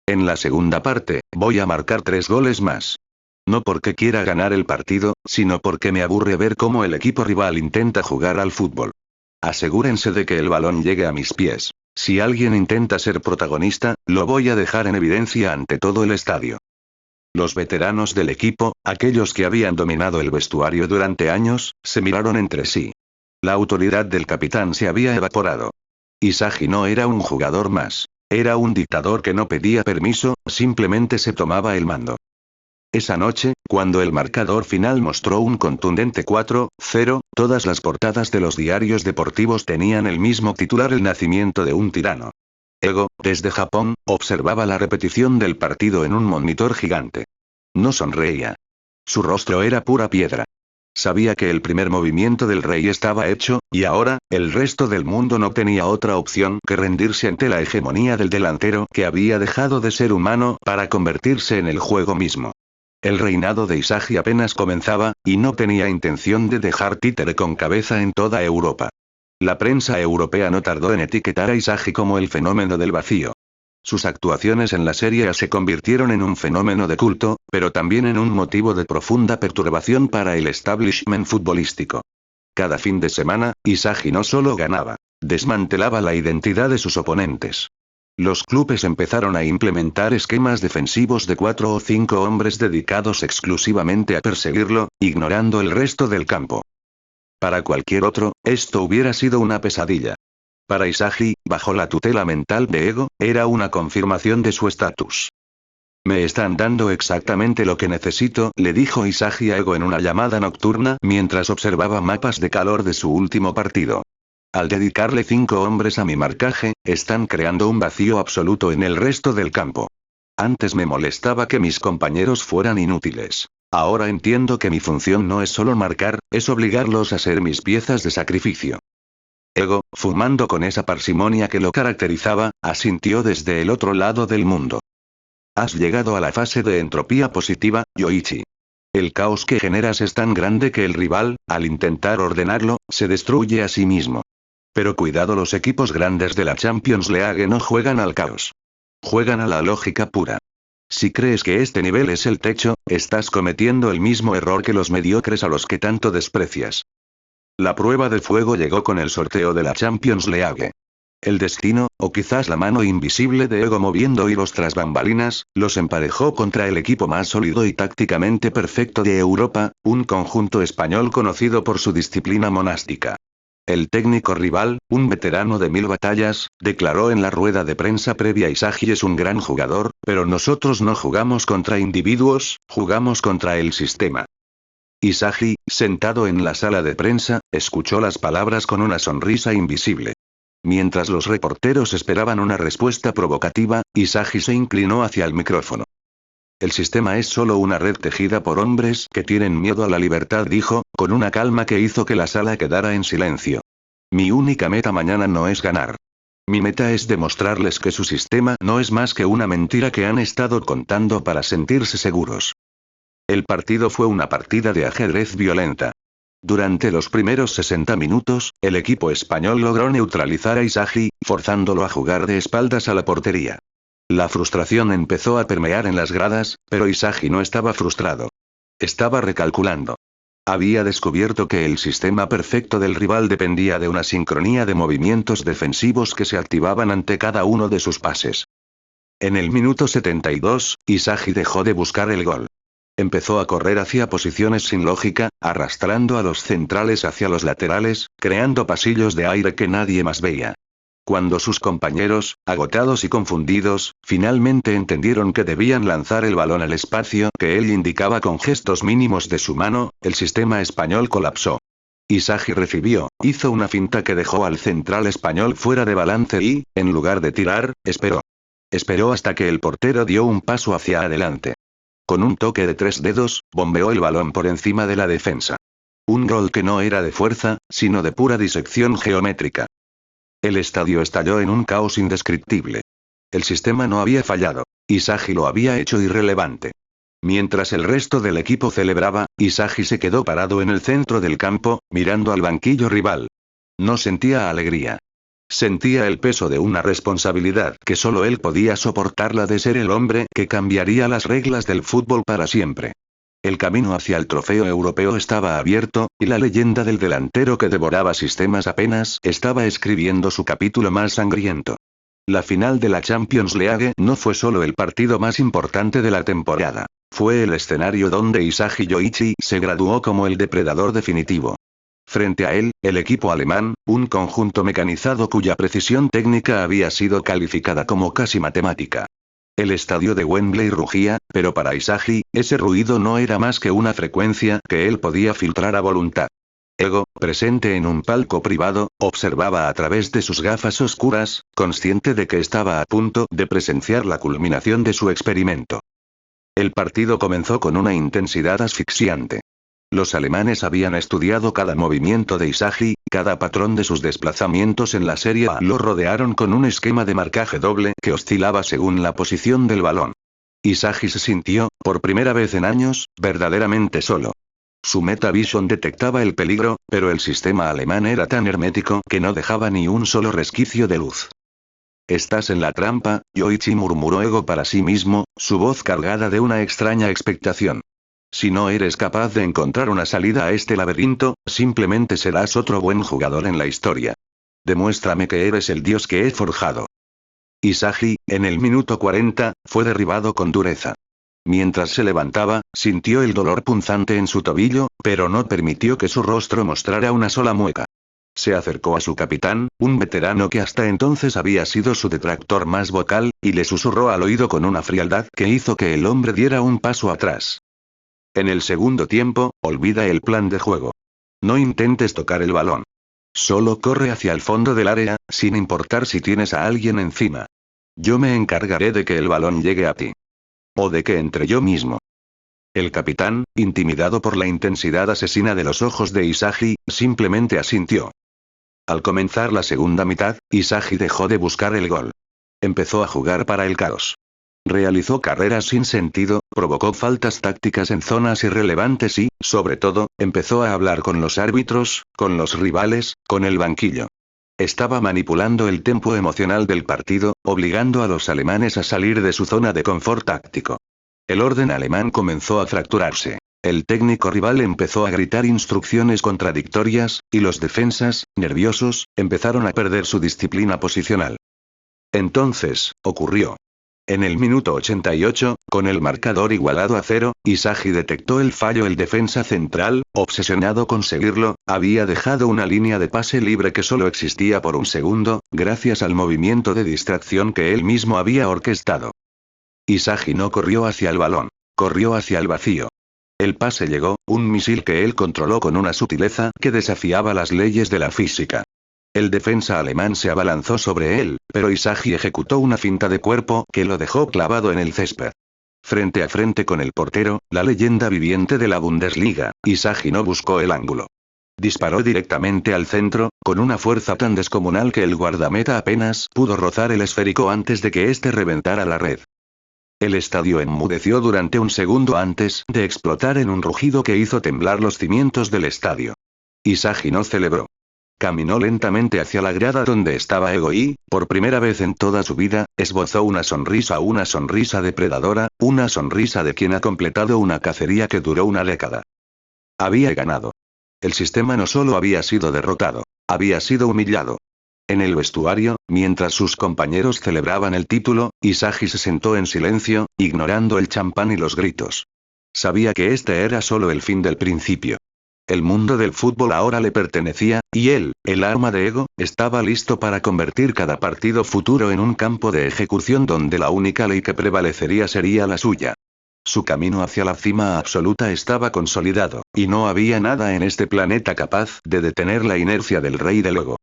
En la segunda parte, voy a marcar 3 goles más. No porque quiera ganar el partido, sino porque me aburre ver cómo el equipo rival intenta jugar al fútbol. Asegúrense de que el balón llegue a mis pies. Si alguien intenta ser protagonista, lo voy a dejar en evidencia ante todo el estadio. Los veteranos del equipo, aquellos que habían dominado el vestuario durante años, se miraron entre sí. La autoridad del capitán se había evaporado. Isagi no era un jugador más. Era un dictador que no pedía permiso, simplemente se tomaba el mando. Esa noche, cuando el marcador final mostró un contundente 4-0, todas las portadas de los diarios deportivos tenían el mismo titular: el nacimiento de un tirano. Ego, desde Japón, observaba la repetición del partido en un monitor gigante. No sonreía. Su rostro era pura piedra. Sabía que el primer movimiento del rey estaba hecho, y ahora, el resto del mundo no tenía otra opción que rendirse ante la hegemonía del delantero que había dejado de ser humano para convertirse en el juego mismo. El reinado de Isagi apenas comenzaba, y no tenía intención de dejar títere con cabeza en toda Europa. La prensa europea no tardó en etiquetar a Isagi como el fenómeno del vacío. Sus actuaciones en la Serie A se convirtieron en un fenómeno de culto, pero también en un motivo de profunda perturbación para el establishment futbolístico. Cada fin de semana, Isagi no solo ganaba, desmantelaba la identidad de sus oponentes. Los clubes empezaron a implementar esquemas defensivos de 4 o 5 hombres dedicados exclusivamente a perseguirlo, ignorando el resto del campo. Para cualquier otro, esto hubiera sido una pesadilla. Para Isagi, bajo la tutela mental de Ego, era una confirmación de su estatus. Me están dando exactamente lo que necesito, le dijo Isagi a Ego en una llamada nocturna mientras observaba mapas de calor de su último partido. Al dedicarle 5 hombres a mi marcaje, están creando un vacío absoluto en el resto del campo. Antes me molestaba que mis compañeros fueran inútiles. Ahora entiendo que mi función no es solo marcar, es obligarlos a ser mis piezas de sacrificio. Ego, fumando con esa parsimonia que lo caracterizaba, asintió desde el otro lado del mundo. Has llegado a la fase de entropía positiva, Yoichi. El caos que generas es tan grande que el rival, al intentar ordenarlo, se destruye a sí mismo. Pero cuidado, los equipos grandes de la Champions League no juegan al caos. Juegan a la lógica pura. Si crees que este nivel es el techo, estás cometiendo el mismo error que los mediocres a los que tanto desprecias. La prueba de fuego llegó con el sorteo de la Champions League. El destino, o quizás la mano invisible de Ego moviendo hilos tras bambalinas, los emparejó contra el equipo más sólido y tácticamente perfecto de Europa, un conjunto español conocido por su disciplina monástica. El técnico rival, un veterano de 1000 batallas, declaró en la rueda de prensa previa: Isagi es un gran jugador, pero nosotros no jugamos contra individuos, jugamos contra el sistema. Isagi, sentado en la sala de prensa, escuchó las palabras con una sonrisa invisible. Mientras los reporteros esperaban una respuesta provocativa, Isagi se inclinó hacia el micrófono. El sistema es solo una red tejida por hombres que tienen miedo a la libertad, dijo, con una calma que hizo que la sala quedara en silencio. Mi única meta mañana no es ganar. Mi meta es demostrarles que su sistema no es más que una mentira que han estado contando para sentirse seguros. El partido fue una partida de ajedrez violenta. Durante los primeros 60 minutos, el equipo español logró neutralizar a Isagi, forzándolo a jugar de espaldas a la portería. La frustración empezó a permear en las gradas, pero Isagi no estaba frustrado. Estaba recalculando. Había descubierto que el sistema perfecto del rival dependía de una sincronía de movimientos defensivos que se activaban ante cada uno de sus pases. En el minuto 72, Isagi dejó de buscar el gol. Empezó a correr hacia posiciones sin lógica, arrastrando a los centrales hacia los laterales, creando pasillos de aire que nadie más veía. Cuando sus compañeros, agotados y confundidos, finalmente entendieron que debían lanzar el balón al espacio que él indicaba con gestos mínimos de su mano, el sistema español colapsó. Isagi recibió, hizo una finta que dejó al central español fuera de balance y, en lugar de tirar, esperó. Esperó hasta que el portero dio un paso hacia adelante. Con un toque de 3 dedos, bombeó el balón por encima de la defensa. Un gol que no era de fuerza, sino de pura disección geométrica. El estadio estalló en un caos indescriptible. El sistema no había fallado. Isagi lo había hecho irrelevante. Mientras el resto del equipo celebraba, Isagi se quedó parado en el centro del campo, mirando al banquillo rival. No sentía alegría. Sentía el peso de una responsabilidad que solo él podía soportar, la de ser el hombre que cambiaría las reglas del fútbol para siempre. El camino hacia el trofeo europeo estaba abierto, y la leyenda del delantero que devoraba sistemas apenas estaba escribiendo su capítulo más sangriento. La final de la Champions League no fue solo el partido más importante de la temporada. Fue el escenario donde Isagi Yoichi se graduó como el depredador definitivo. Frente a él, el equipo alemán, un conjunto mecanizado cuya precisión técnica había sido calificada como casi matemática. El estadio de Wembley rugía, pero para Isagi, ese ruido no era más que una frecuencia que él podía filtrar a voluntad. Ego, presente en un palco privado, observaba a través de sus gafas oscuras, consciente de que estaba a punto de presenciar la culminación de su experimento. El partido comenzó con una intensidad asfixiante. Los alemanes habían estudiado cada movimiento de Isagi, cada patrón de sus desplazamientos en la Serie A. Lo rodearon con un esquema de marcaje doble que oscilaba según la posición del balón. Isagi se sintió, por primera vez en años, verdaderamente solo. Su Metavision detectaba el peligro, pero el sistema alemán era tan hermético que no dejaba ni un solo resquicio de luz. «Estás en la trampa», Yoichi murmuró Ego para sí mismo, su voz cargada de una extraña expectación. «Si no eres capaz de encontrar una salida a este laberinto, simplemente serás otro buen jugador en la historia. Demuéstrame que eres el dios que he forjado». Isagi, en el minuto 40, fue derribado con dureza. Mientras se levantaba, sintió el dolor punzante en su tobillo, pero no permitió que su rostro mostrara una sola mueca. Se acercó a su capitán, un veterano que hasta entonces había sido su detractor más vocal, y le susurró al oído con una frialdad que hizo que el hombre diera un paso atrás. En el segundo tiempo, olvida el plan de juego. No intentes tocar el balón. Solo corre hacia el fondo del área, sin importar si tienes a alguien encima. Yo me encargaré de que el balón llegue a ti. O de que entre yo mismo. El capitán, intimidado por la intensidad asesina de los ojos de Isagi, simplemente asintió. Al comenzar la segunda mitad, Isagi dejó de buscar el gol. Empezó a jugar para el caos. Realizó carreras sin sentido, provocó faltas tácticas en zonas irrelevantes y, sobre todo, empezó a hablar con los árbitros, con los rivales, con el banquillo. Estaba manipulando el tempo emocional del partido, obligando a los alemanes a salir de su zona de confort táctico. El orden alemán comenzó a fracturarse. El técnico rival empezó a gritar instrucciones contradictorias, y los defensas, nerviosos, empezaron a perder su disciplina posicional. Entonces, ocurrió. En el minuto 88, con el marcador igualado a 0, Isagi detectó el fallo. El defensa central, obsesionado con seguirlo, había dejado una línea de pase libre que solo existía por un segundo, gracias al movimiento de distracción que él mismo había orquestado. Isagi no corrió hacia el balón. Corrió hacia el vacío. El pase llegó, un misil que él controló con una sutileza que desafiaba las leyes de la física. El defensa alemán se abalanzó sobre él, pero Isagi ejecutó una finta de cuerpo que lo dejó clavado en el césped. Frente a frente con el portero, la leyenda viviente de la Bundesliga, Isagi no buscó el ángulo. Disparó directamente al centro, con una fuerza tan descomunal que el guardameta apenas pudo rozar el esférico antes de que éste reventara la red. El estadio enmudeció durante un segundo antes de explotar en un rugido que hizo temblar los cimientos del estadio. Isagi no celebró. Caminó lentamente hacia la grada donde estaba Ego y, por primera vez en toda su vida, esbozó una sonrisa depredadora, una sonrisa de quien ha completado una cacería que duró una década. Había ganado. El sistema no solo había sido derrotado, había sido humillado. En el vestuario, mientras sus compañeros celebraban el título, Isagi se sentó en silencio, ignorando el champán y los gritos. Sabía que este era solo el fin del principio. El mundo del fútbol ahora le pertenecía, y él, el arma de Ego, estaba listo para convertir cada partido futuro en un campo de ejecución donde la única ley que prevalecería sería la suya. Su camino hacia la cima absoluta estaba consolidado, y no había nada en este planeta capaz de detener la inercia del rey del Ego.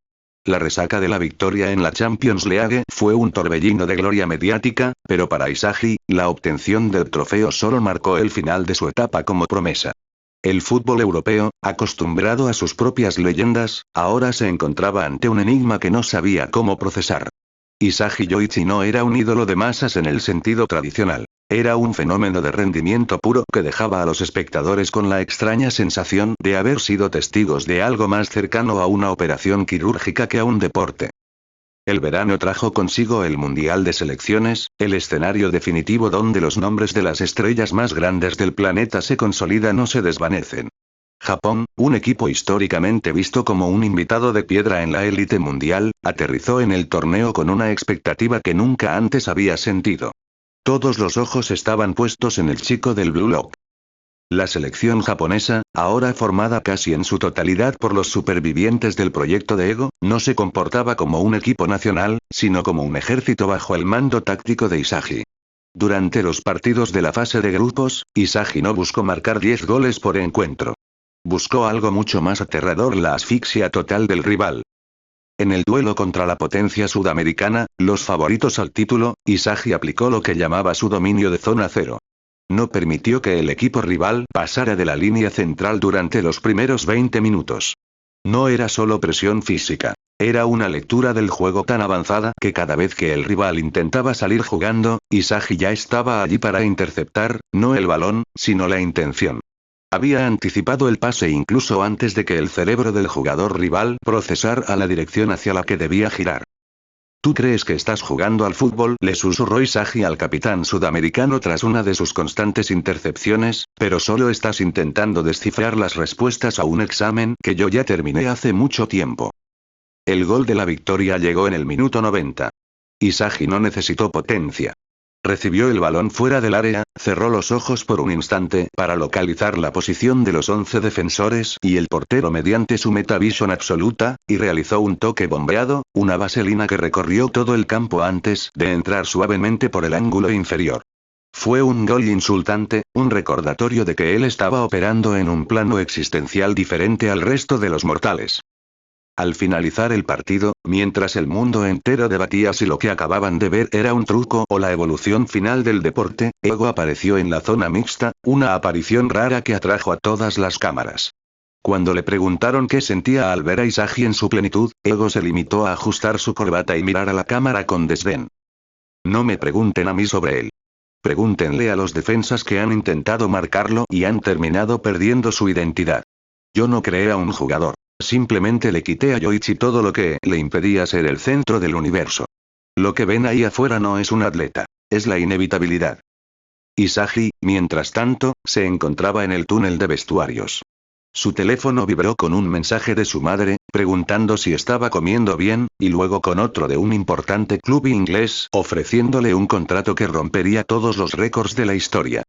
La resaca de la victoria en la Champions League fue un torbellino de gloria mediática, pero para Isagi, la obtención del trofeo solo marcó el final de su etapa como promesa. El fútbol europeo, acostumbrado a sus propias leyendas, ahora se encontraba ante un enigma que no sabía cómo procesar. Isagi Yoichi no era un ídolo de masas en el sentido tradicional. Era un fenómeno de rendimiento puro que dejaba a los espectadores con la extraña sensación de haber sido testigos de algo más cercano a una operación quirúrgica que a un deporte. El verano trajo consigo el Mundial de Selecciones, el escenario definitivo donde los nombres de las estrellas más grandes del planeta se consolidan o se desvanecen. Japón, un equipo históricamente visto como un invitado de piedra en la élite mundial, aterrizó en el torneo con una expectativa que nunca antes había sentido. Todos los ojos estaban puestos en el chico del Blue Lock. La selección japonesa, ahora formada casi en su totalidad por los supervivientes del proyecto de Ego, no se comportaba como un equipo nacional, sino como un ejército bajo el mando táctico de Isagi. Durante los partidos de la fase de grupos, Isagi no buscó marcar 10 goles por encuentro. Buscó algo mucho más aterrador: la asfixia total del rival. En el duelo contra la potencia sudamericana, los favoritos al título, Isagi aplicó lo que llamaba su dominio de zona cero. No permitió que el equipo rival pasara de la línea central durante los primeros 20 minutos. No era solo presión física. Era una lectura del juego tan avanzada que cada vez que el rival intentaba salir jugando, Isagi ya estaba allí para interceptar, no el balón, sino la intención. Había anticipado el pase incluso antes de que el cerebro del jugador rival procesara la dirección hacia la que debía girar. ¿Tú crees que estás jugando al fútbol?, le susurró Isagi al capitán sudamericano tras una de sus constantes intercepciones, pero solo estás intentando descifrar las respuestas a un examen que yo ya terminé hace mucho tiempo. El gol de la victoria llegó en el minuto 90. Isagi no necesitó potencia. Recibió el balón fuera del área, cerró los ojos por un instante para localizar la posición de los 11 defensores y el portero mediante su metavisión absoluta, y realizó un toque bombeado, una vaselina que recorrió todo el campo antes de entrar suavemente por el ángulo inferior. Fue un gol insultante, un recordatorio de que él estaba operando en un plano existencial diferente al resto de los mortales. Al finalizar el partido, mientras el mundo entero debatía si lo que acababan de ver era un truco o la evolución final del deporte, Ego apareció en la zona mixta, una aparición rara que atrajo a todas las cámaras. Cuando le preguntaron qué sentía al ver a Isagi en su plenitud, Ego se limitó a ajustar su corbata y mirar a la cámara con desdén. No me pregunten a mí sobre él. Pregúntenle a los defensas que han intentado marcarlo y han terminado perdiendo su identidad. Yo no creé a un jugador. Simplemente le quité a Yoichi todo lo que le impedía ser el centro del universo. Lo que ven ahí afuera no es un atleta. Es la inevitabilidad. Isagi, mientras tanto, se encontraba en el túnel de vestuarios. Su teléfono vibró con un mensaje de su madre, preguntando si estaba comiendo bien, y luego con otro de un importante club inglés, ofreciéndole un contrato que rompería todos los récords de la historia.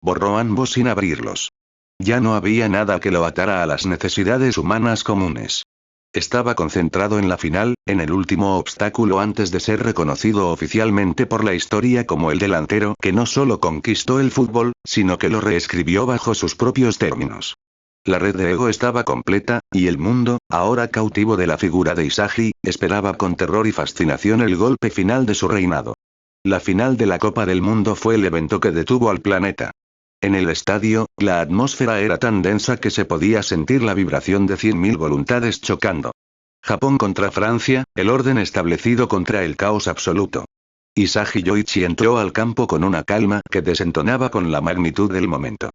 Borró ambos sin abrirlos. Ya no había nada que lo atara a las necesidades humanas comunes. Estaba concentrado en la final, en el último obstáculo antes de ser reconocido oficialmente por la historia como el delantero que no solo conquistó el fútbol, sino que lo reescribió bajo sus propios términos. La red de Ego estaba completa, y el mundo, ahora cautivo de la figura de Isagi, esperaba con terror y fascinación el golpe final de su reinado. La final de la Copa del Mundo fue el evento que detuvo al planeta. En el estadio, la atmósfera era tan densa que se podía sentir la vibración de 100.000 voluntades chocando. Japón contra Francia, el orden establecido contra el caos absoluto. Isagi Yoichi entró al campo con una calma que desentonaba con la magnitud del momento.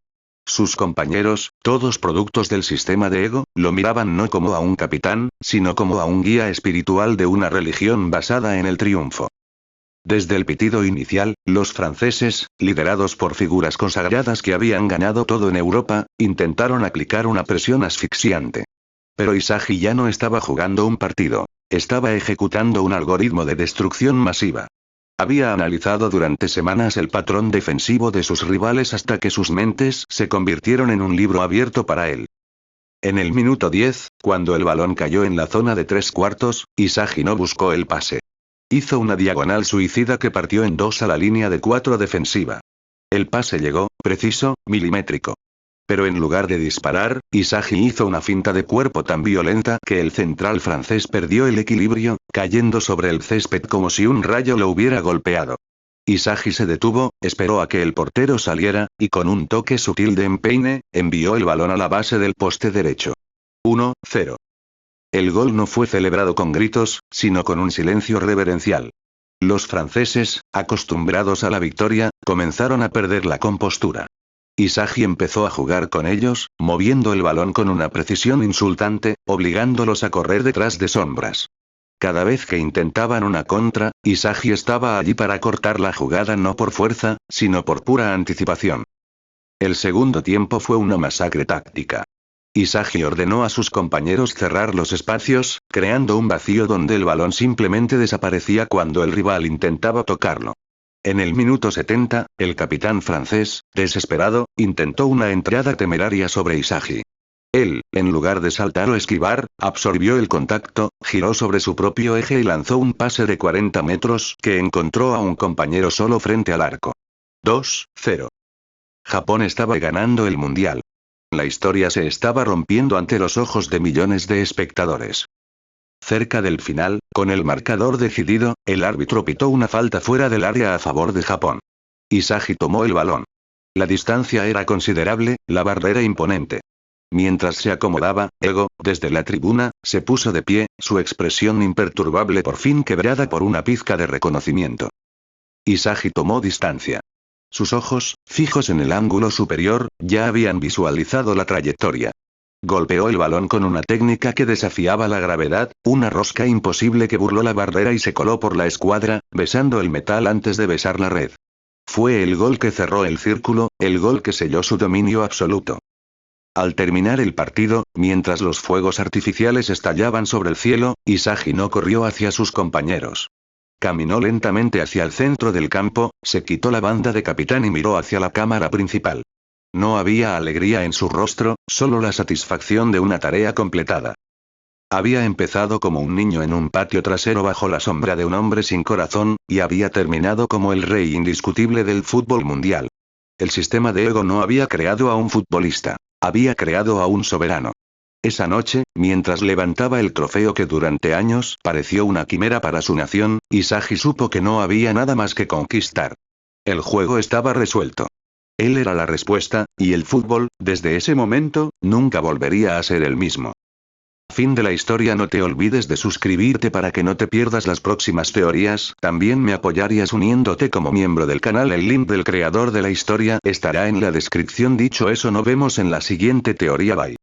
Sus compañeros, todos productos del sistema de Ego, lo miraban no como a un capitán, sino como a un guía espiritual de una religión basada en el triunfo. Desde el pitido inicial, los franceses, liderados por figuras consagradas que habían ganado todo en Europa, intentaron aplicar una presión asfixiante. Pero Isagi ya no estaba jugando un partido. Estaba ejecutando un algoritmo de destrucción masiva. Había analizado durante semanas el patrón defensivo de sus rivales hasta que sus mentes se convirtieron en un libro abierto para él. En el minuto 10, cuando el balón cayó en la zona de 3/4, Isagi no buscó el pase. Hizo una diagonal suicida que partió en dos a la línea de 4 defensiva. El pase llegó, preciso, milimétrico. Pero en lugar de disparar, Isagi hizo una finta de cuerpo tan violenta que el central francés perdió el equilibrio, cayendo sobre el césped como si un rayo lo hubiera golpeado. Isagi se detuvo, esperó a que el portero saliera, y con un toque sutil de empeine, envió el balón a la base del poste derecho. 1-0. El gol no fue celebrado con gritos, sino con un silencio reverencial. Los franceses, acostumbrados a la victoria, comenzaron a perder la compostura. Isagi empezó a jugar con ellos, moviendo el balón con una precisión insultante, obligándolos a correr detrás de sombras. Cada vez que intentaban una contra, Isagi estaba allí para cortar la jugada no por fuerza, sino por pura anticipación. El segundo tiempo fue una masacre táctica. Isagi ordenó a sus compañeros cerrar los espacios, creando un vacío donde el balón simplemente desaparecía cuando el rival intentaba tocarlo. En el minuto 70, el capitán francés, desesperado, intentó una entrada temeraria sobre Isagi. Él, en lugar de saltar o esquivar, absorbió el contacto, giró sobre su propio eje y lanzó un pase de 40 metros que encontró a un compañero solo frente al arco. 2-0. Japón estaba ganando el mundial. La historia se estaba rompiendo ante los ojos de millones de espectadores. Cerca del final, con el marcador decidido, el árbitro pitó una falta fuera del área a favor de Japón. Isagi tomó el balón. La distancia era considerable, la barrera imponente. Mientras se acomodaba, Ego, desde la tribuna, se puso de pie, su expresión imperturbable por fin quebrada por una pizca de reconocimiento. Isagi tomó distancia. Sus ojos, fijos en el ángulo superior, ya habían visualizado la trayectoria. Golpeó el balón con una técnica que desafiaba la gravedad, una rosca imposible que burló la barrera y se coló por la escuadra, besando el metal antes de besar la red. Fue el gol que cerró el círculo, el gol que selló su dominio absoluto. Al terminar el partido, mientras los fuegos artificiales estallaban sobre el cielo, Isagi no corrió hacia sus compañeros. Caminó lentamente hacia el centro del campo, se quitó la banda de capitán y miró hacia la cámara principal. No había alegría en su rostro, solo la satisfacción de una tarea completada. Había empezado como un niño en un patio trasero bajo la sombra de un hombre sin corazón, y había terminado como el rey indiscutible del fútbol mundial. El sistema de Ego no había creado a un futbolista. Había creado a un soberano. Esa noche, mientras levantaba el trofeo que durante años pareció una quimera para su nación, Isagi supo que no había nada más que conquistar. El juego estaba resuelto. Él era la respuesta, y el fútbol, desde ese momento, nunca volvería a ser el mismo. Fin de la historia. No te olvides de suscribirte para que no te pierdas las próximas teorías, también me apoyarías uniéndote como miembro del canal. El link del creador de la historia estará en la descripción. Dicho eso, nos vemos en la siguiente teoría. Bye.